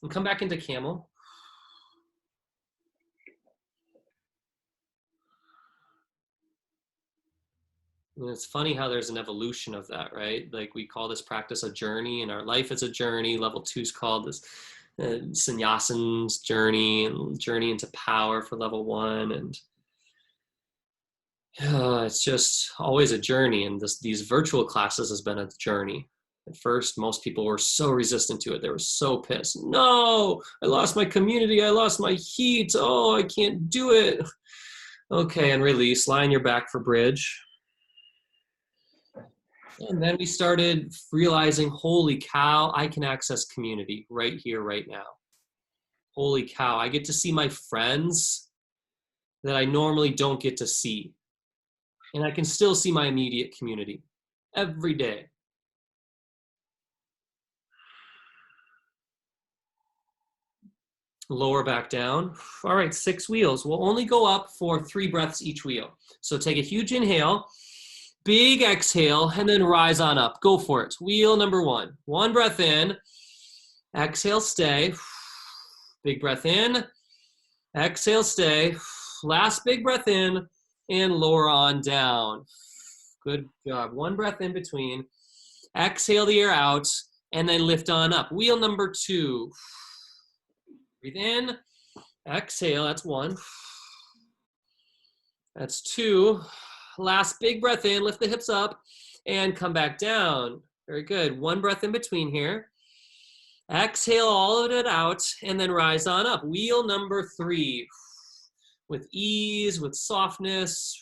And come back into camel. And it's funny how there's an evolution of that, right? Like we call this practice a journey, and our life is a journey. Level 2 is called this sannyasin's journey, and journey into power for level 1. And it's just always a journey, and these virtual classes has been a journey. At first, most people were so resistant to it. They were so pissed. No, I lost my community. I lost my heat. Oh, I can't do it. Okay, and release. Lie on your back for bridge. And then we started realizing, holy cow, I can access community right here, right now. Holy cow, I get to see my friends that I normally don't get to see. And I can still see my immediate community every day. Lower back down. All right, 6 wheels. We'll only go up for 3 breaths each wheel. So take a huge inhale, big exhale, and then rise on up. Go for it. Wheel number 1. 1 breath in. Exhale, stay. Big breath in. Exhale, stay. Last big breath in. And lower on down. Good job. 1 breath in between. Exhale the air out, and then lift on up. Wheel number 2. Breathe in. Exhale, that's 1. That's 2. Last big breath in, lift the hips up, and come back down. Very good. 1 breath in between here. Exhale all of it out, and then rise on up. Wheel number 3. With ease, with softness.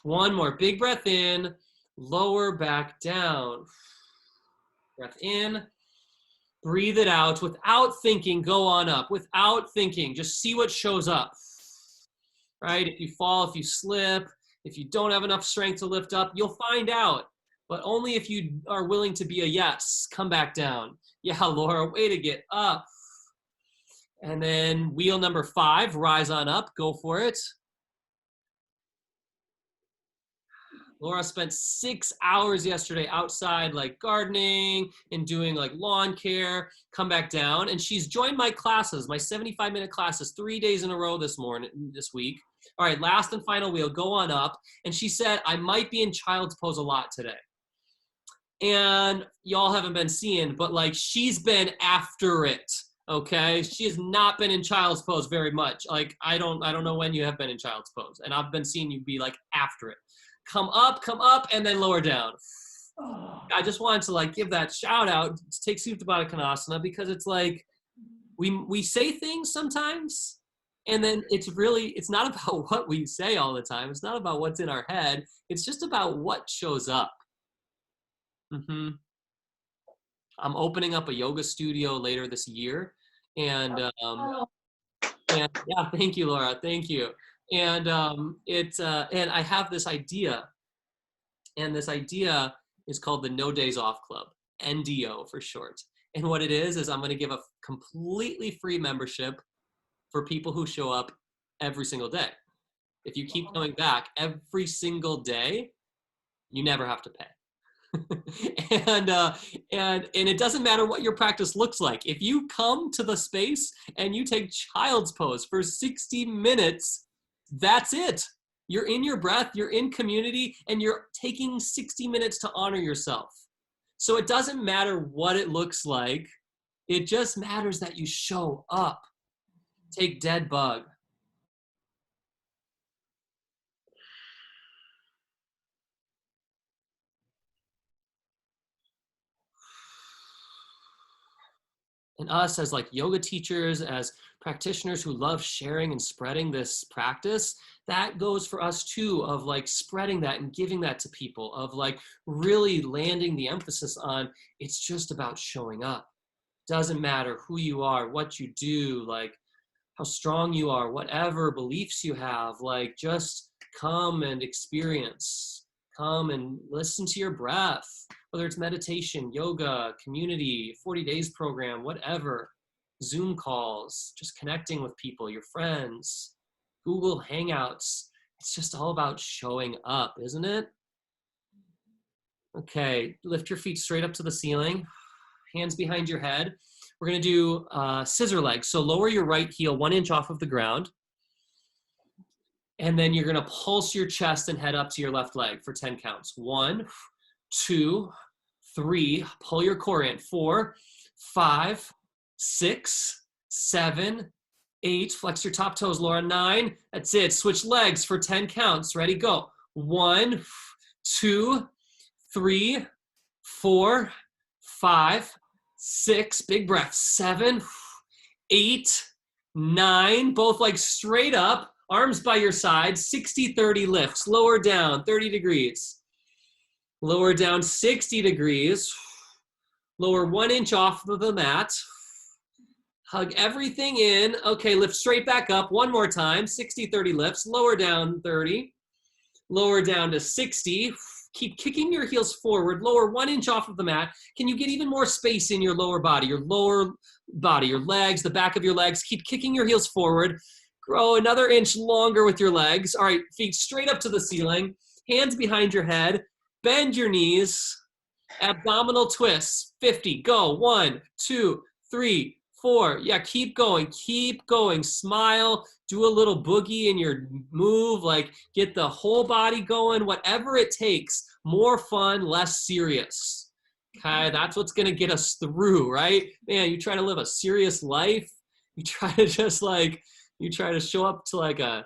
1 more. Big breath in, lower back down. Breath in, breathe it out. Without thinking, go on up. Without thinking, just see what shows up. Right? If you fall, if you slip, if you don't have enough strength to lift up, you'll find out. But only if you are willing to be a yes. Come back down. Yeah, Laura, way to get up. And then wheel number 5, rise on up, go for it. Laura spent 6 hours yesterday outside, like gardening and doing like lawn care. Come back down, and she's joined my classes, my 75-minute classes, 3 days in a row this week. All right, last and final wheel, go on up. And she said, I might be in child's pose a lot today. And y'all haven't been seeing, but like she's been after it. Okay, she has not been in child's pose very much. Like I don't know when you have been in child's pose, and I've been seeing you be like after it. Come up, and then lower down. I just wanted to like give that shout out to take Supta Baddha Konasana, because it's like we say things sometimes, and then it's not about what we say all the time. It's not about what's in our head. It's just about what shows up. I'm opening up a yoga studio later this year, and yeah, thank you, Laura, thank you. And and I have this idea, and this idea is called the No Days Off Club, NDO for short. And what it is I'm going to give a completely free membership for people who show up every single day. If you keep coming back every single day, you never have to pay. and it doesn't matter what your practice looks like. If you come to the space and you take child's pose for 60 minutes, that's it. You're in your breath, you're in community, and you're taking 60 minutes to honor yourself. So it doesn't matter what it looks like. It just matters that you show up. Take dead bug. And us as like yoga teachers, as practitioners who love sharing and spreading this practice, that goes for us too, of like spreading that and giving that to people, of like really landing the emphasis on it's just about showing up. Doesn't matter who you are, what you do, like how strong you are, whatever beliefs you have, like just come and experience, come and listen to your breath, whether it's meditation, yoga, community, 40 days program, whatever, Zoom calls, just connecting with people, your friends, Google Hangouts. It's just all about showing up, isn't it? Okay, lift your feet straight up to the ceiling, hands behind your head. We're gonna do scissor legs. So lower your right heel 1 inch off of the ground. And then you're gonna pulse your chest and head up to your left leg for 10 counts. 1, 2, 3, pull your core in. 4, 5, 6, 7, 8, flex your top toes, Laura. 9, that's it. Switch legs for 10 counts. Ready, go. 1, 2, 3, 4, 5, 6, big breath. 7, 8, 9, both legs straight up. Arms by your side, 60-30 lifts. Lower down, 30 degrees. Lower down, 60 degrees. Lower 1 inch off of the mat. Hug everything in. Okay, lift straight back up. One more time, 60-30 lifts. Lower down, 30. Lower down to 60. Keep kicking your heels forward. Lower 1 inch off of the mat. Can you get even more space in your lower body, your legs, the back of your legs? Keep kicking your heels forward. Grow another inch longer with your legs. All right, feet straight up to the ceiling. Hands behind your head. Bend your knees. Abdominal twists. 50. Go. 1, 2, 3, 4. Yeah, keep going. Keep going. Smile. Do a little boogie in your move. Like get the whole body going. Whatever it takes. More fun, less serious. Okay, that's what's going to get us through, right? Man, you try to live a serious life. You try to just like, you try to show up to like a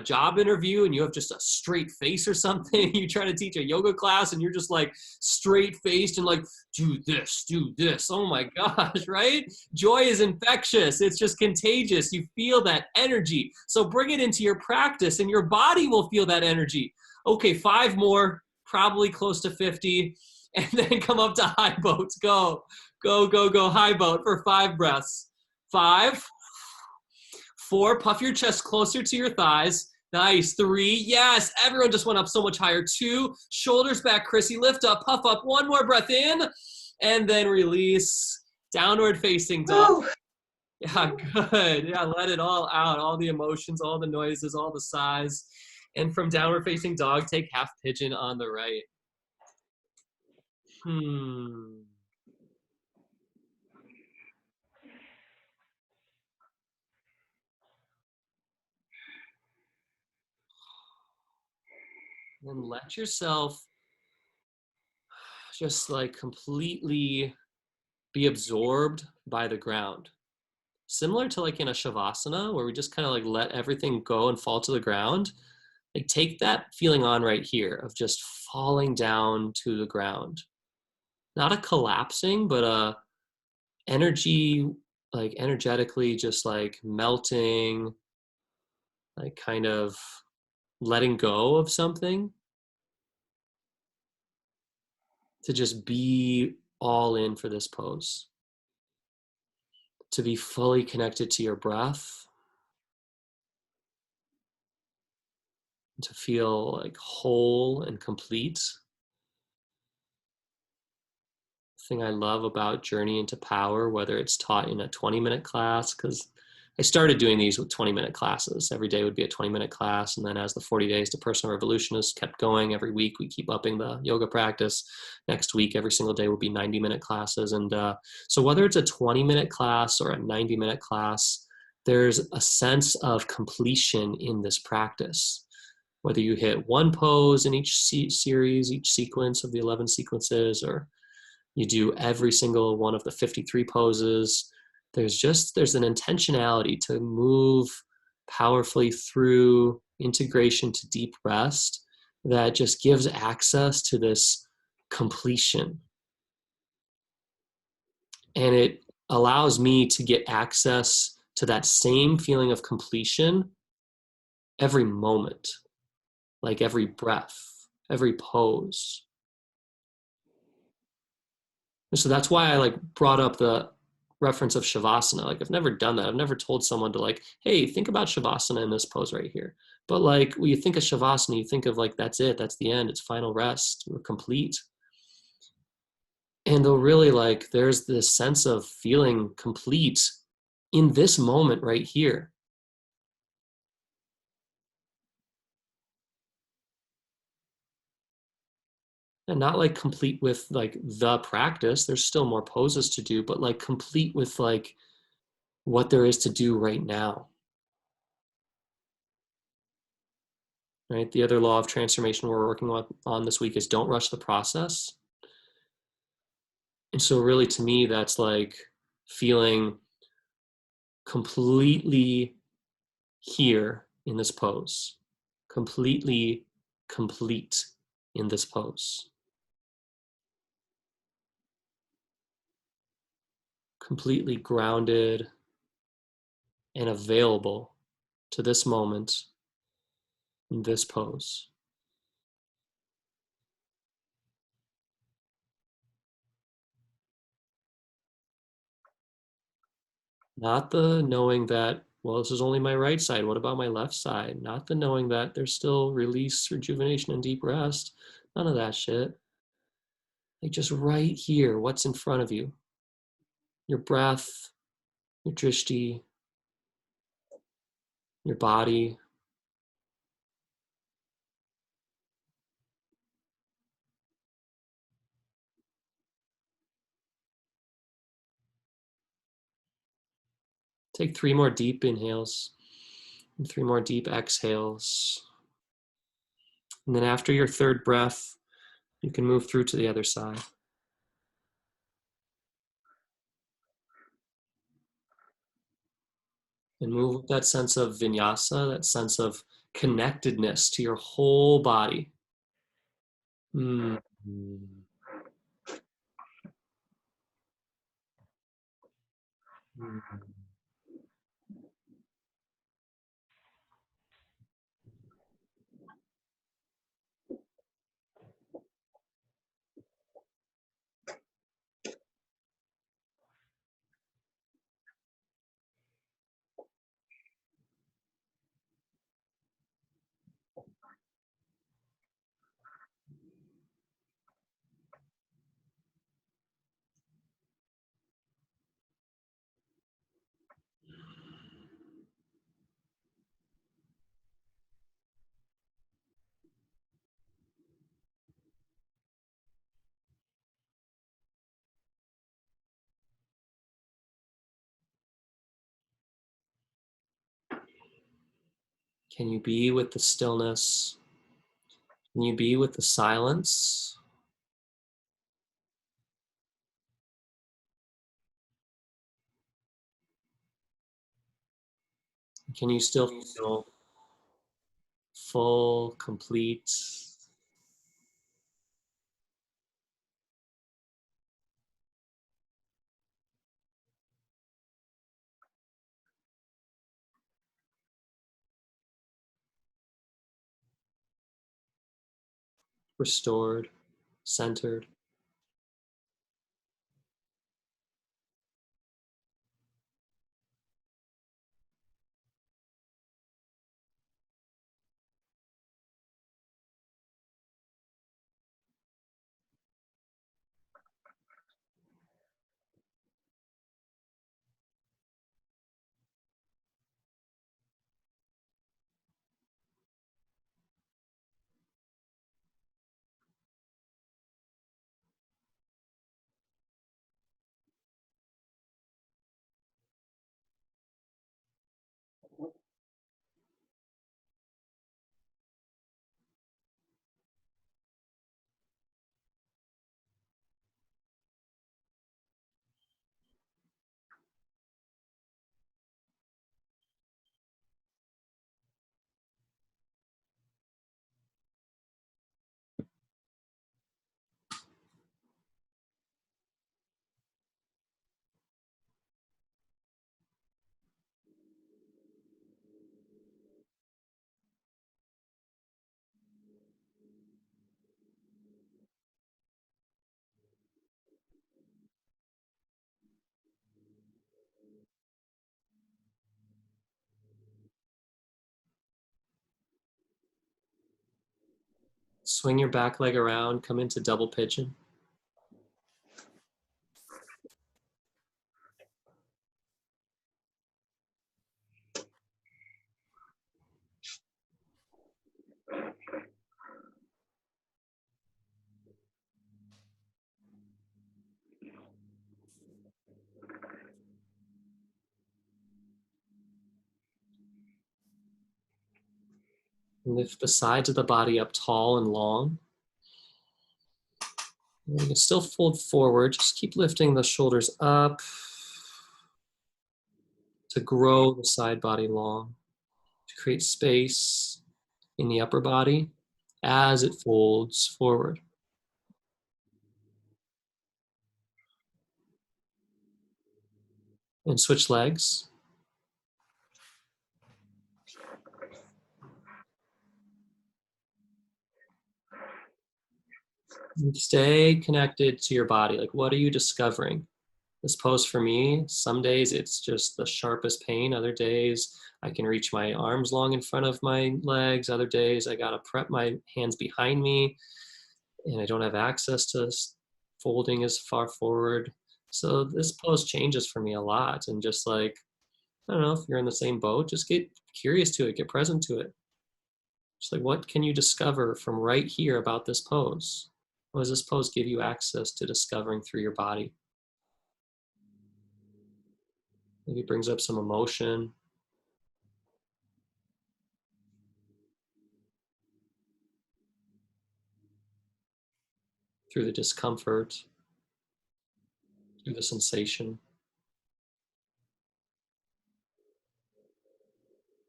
job interview and you have just a straight face or something. You try to teach a yoga class and you're just like straight faced and like, do this, do this. Oh my gosh, right? Joy is infectious. It's just contagious. You feel that energy. So bring it into your practice and your body will feel that energy. Okay, 5 more, probably close to 50. And then come up to high boats. Go, go, go, go. High boat for 5 breaths. 5. 4, puff your chest closer to your thighs. Nice. 3, yes, everyone just went up so much higher. 2, shoulders back, Chrissy, lift up, puff up. 1 more breath in, and then release. Downward facing dog. Yeah, good. Yeah, let it all out, all the emotions, all the noises, all the sighs. And from downward facing dog, take half pigeon on the right. And let yourself just like completely be absorbed by the ground. Similar to like in a Shavasana where we just kind of like let everything go and fall to the ground. Like take that feeling on right here of just falling down to the ground. Not a collapsing, but a energy, like energetically just like melting, like kind of letting go of something. To just be all in for this pose. To be fully connected to your breath. To feel like whole and complete. The thing I love about Journey into Power, whether it's taught in a 20-minute class, because I started doing these with 20-minute classes. Every day would be a 20-minute class. And then as the 40 Days to Personal Revolutionists kept going, every week we keep upping the yoga practice. Next week, every single day will be 90-minute classes. And so whether it's a 20-minute class or a 90-minute class, there's a sense of completion in this practice. whether you hit one pose in each series, each sequence of the 11 sequences, or you do every single one of the 53 poses. There's an intentionality to move powerfully through integration to deep rest that just gives access to this completion. And it allows me to get access to that same feeling of completion every moment, like every breath, every pose. And so that's why I like brought up the reference of Shavasana. Like I've never done that. I've never told someone to like, hey, think about Shavasana in this pose right here. But like when you think of Shavasana, you think of like, that's it, that's the end, it's final rest, we're complete. And they'll really like, there's this sense of feeling complete in this moment right here. And not like complete with like the practice, there's still more poses to do, but like complete with like what there is to do right now. Right? The other law of transformation we're working on this week is don't rush the process. And so really to me, that's like feeling completely here in this pose, completely complete in this pose, completely grounded and available to this moment in this pose. Not the knowing that, well, this is only my right side. What about my left side? Not the knowing that there's still release, rejuvenation, and deep rest. None of that shit. Like just right here, what's in front of you? Your breath, your drishti, your body. Take 3 more deep inhales and 3 more deep exhales. And then after your third breath, you can move through to the other side. And move with that sense of vinyasa, that sense of connectedness to your whole body. Mm. Can you be with the stillness? Can you be with the silence? Can you still feel full, complete? Restored, centered. Swing your back leg around, come into double pigeon. Lift the sides of the body up tall and long. And you can still fold forward. Just keep lifting the shoulders up to grow the side body long, to create space in the upper body as it folds forward. And switch legs. And stay connected to your body. Like, what are you discovering? This pose for me, some days it's just the sharpest pain. Other days I can reach my arms long in front of my legs. Other days I gotta prep my hands behind me and I don't have access to folding as far forward. So this pose changes for me a lot. And just like, I don't know, if you're in the same boat, just get curious to it, get present to it. Just like, what can you discover from right here about this pose? What does this pose give you access to discovering through your body? Maybe it brings up some emotion. Through the discomfort, through the sensation.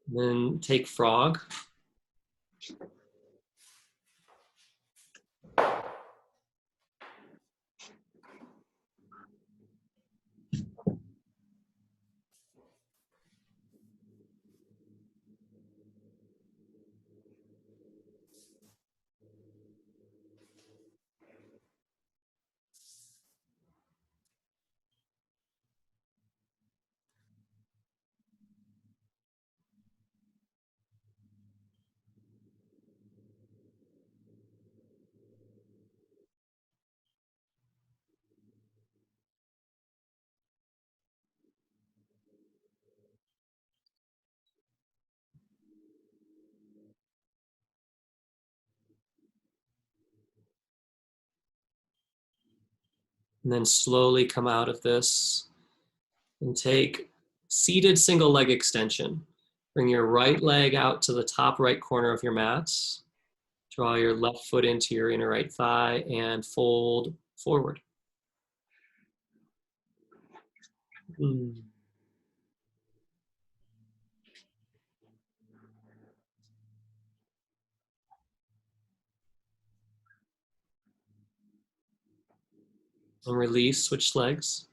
And then take frog. And then slowly come out of this and take seated single leg extension. Bring your right leg out to the top right corner of your mat. Draw your left foot into your inner right thigh and fold forward. And release, switch legs.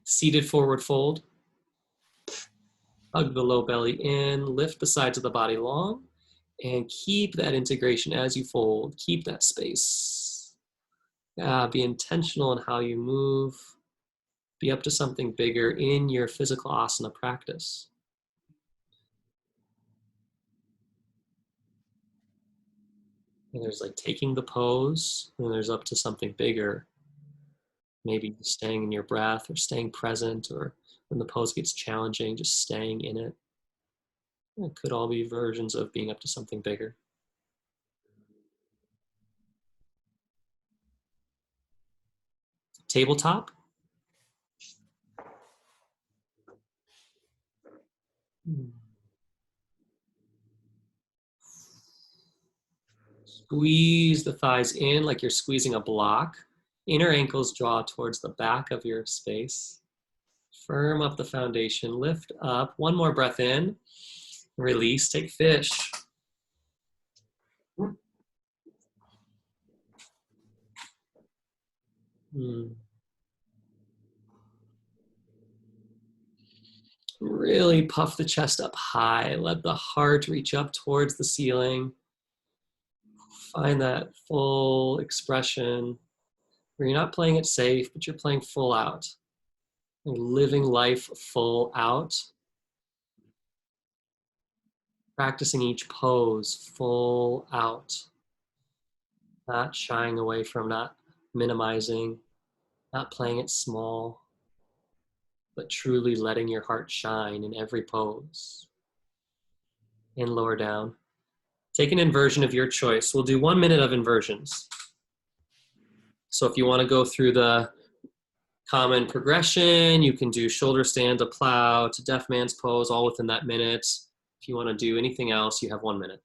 Seated forward fold. Hug the low belly in, lift the sides of the body long, and keep that integration as you fold. Keep that space. Be intentional in how you move. Be up to something bigger in your physical asana practice. And there's like taking the pose, and there's up to something bigger. Maybe staying in your breath or staying present, or when the pose gets challenging, just staying in it. It could all be versions of being up to something bigger. Tabletop. Squeeze the thighs in like you're squeezing a block. Inner ankles draw towards the back of your space. Firm up the foundation, lift up. One more breath in. Release, take fish. Really puff the chest up high. Let the heart reach up towards the ceiling. Find that full expression where you're not playing it safe, but you're playing full out. You're living life full out. Practicing each pose full out. Not shying away from, not minimizing, not playing it small, but truly letting your heart shine in every pose. And lower down. Take an inversion of your choice. We'll do 1 minute of inversions. So if you want to go through the common progression, you can do shoulder stand to plow to deaf man's pose, all within that minute. If you want to do anything else, you have 1 minute.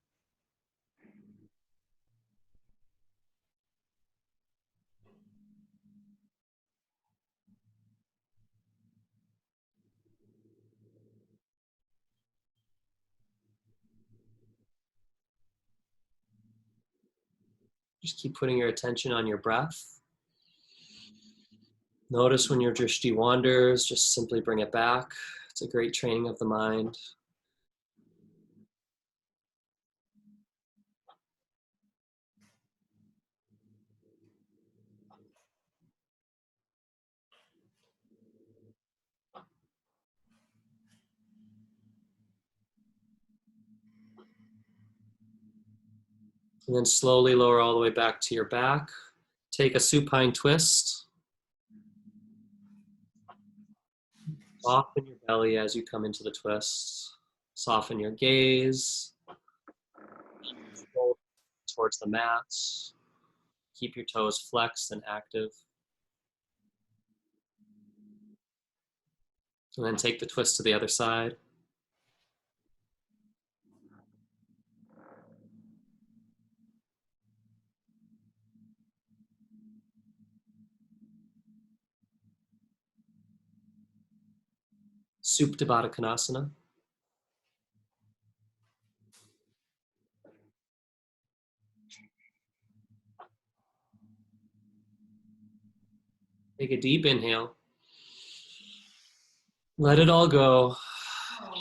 Just keep putting your attention on your breath. Notice when your drishti wanders, just simply bring it back. It's a great training of the mind. And then slowly lower all the way back to your back. Take a supine twist. Soften your belly as you come into the twist. Soften your gaze. Towards the mat. Keep your toes flexed and active. And then take the twist to the other side. Supta Baddha Konasana. Take a deep inhale. Let it all go.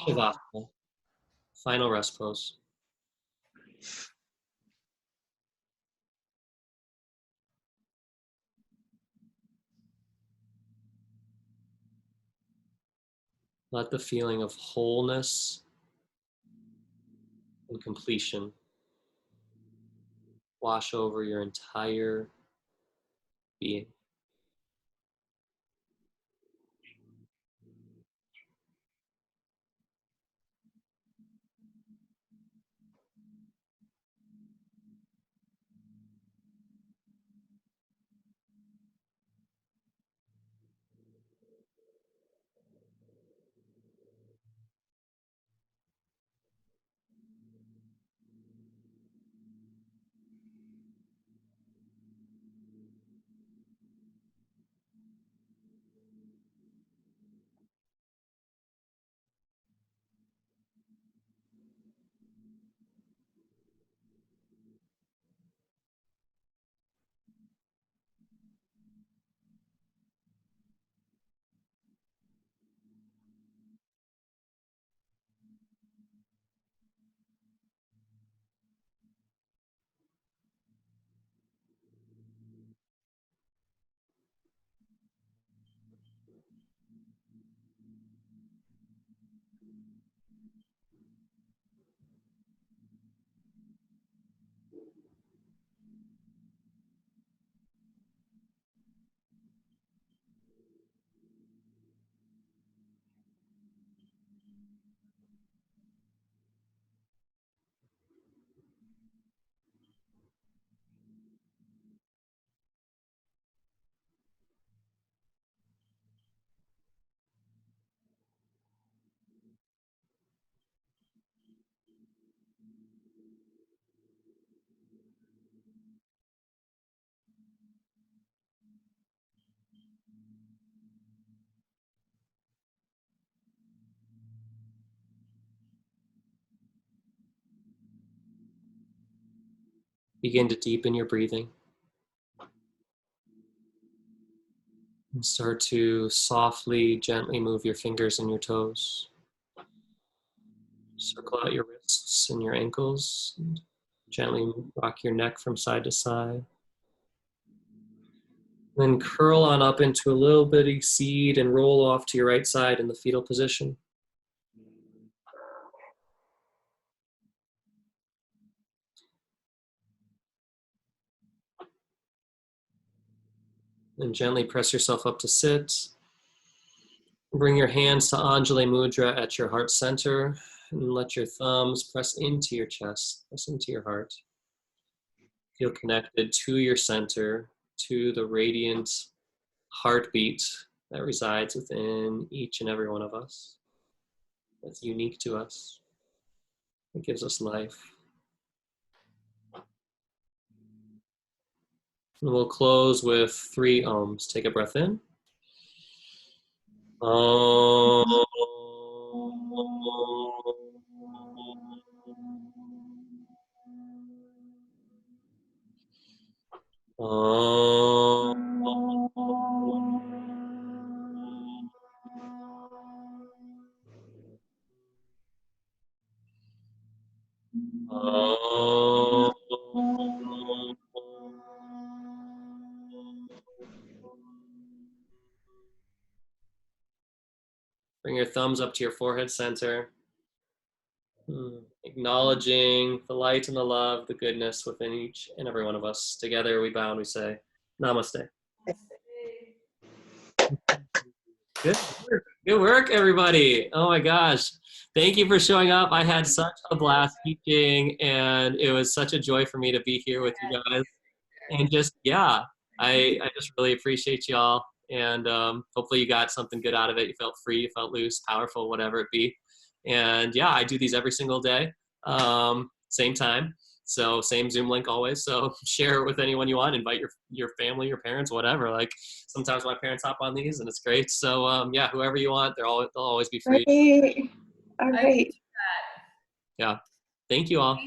Shavasana. Final rest pose. Let the feeling of wholeness and completion wash over your entire being. Begin to deepen your breathing. And start to softly, gently move your fingers and your toes. Circle out your wrists and your ankles. And Gently rock your neck from side to side. Then curl on up into a little bitty seed and roll off to your right side in the fetal position. And gently press yourself up to sit. Bring your hands to Anjali Mudra at your heart center and let your thumbs press into your chest, press into your heart. Feel connected to your center, to the radiant heartbeat that resides within each and every one of us. That's unique to us. It gives us life. And we'll close with 3 ohms. Take a breath in. Om. Om. Om. Bring your thumbs up to your forehead center. Acknowledging the light and the love, the goodness within each and every one of us. Together we bow and we say, Namaste. Good work. Good work, everybody. Oh my gosh. Thank you for showing up. I had such a blast teaching, and it was such a joy for me to be here with you guys. And just, yeah, I just really appreciate y'all. And hopefully you got something good out of it. You felt free, you felt loose, powerful, whatever it be. And yeah, I do these every single day, same time. So same Zoom link always. So share it with anyone you want. Invite your family, your parents, whatever. Like sometimes my parents hop on these, and it's great. So yeah, whoever you want, they'll always be free. Great. All right. Yeah. Thank you all.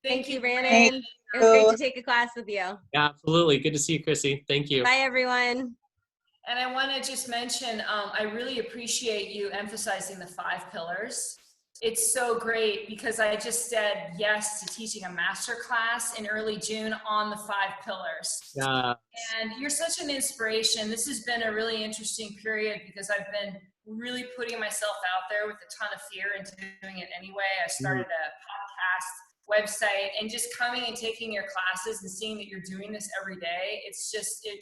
Thank you, Brandon. It was great to take a class with you. Yeah, absolutely. Good to see you, Chrissy. Thank you. Bye, everyone. And I want to just mention, I really appreciate you emphasizing the 5 pillars. It's so great because I just said yes to teaching a master class in early June on the 5 pillars. Yeah. And you're such an inspiration. This has been a really interesting period because I've been really putting myself out there with a ton of fear and doing it anyway. I started a podcast, website, and just coming and taking your classes and seeing that you're doing this every day. It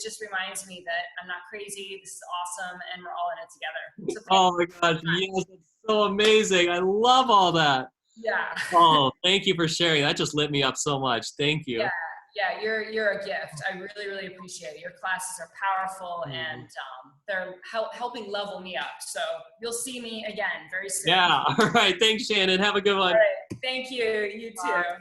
just reminds me that I'm not crazy. This is awesome, and we're all in it together. So oh my gosh, yes, it's so amazing. I love all that. Yeah. Oh, thank you for sharing. That just lit me up so much. Thank you. Yeah, you're a gift. I really, really appreciate it. Your classes are powerful, and they're helping level me up. So you'll see me again very soon. Yeah. All right. Thanks, Shannon. Have a good one. All right. Thank you. You too. Bye.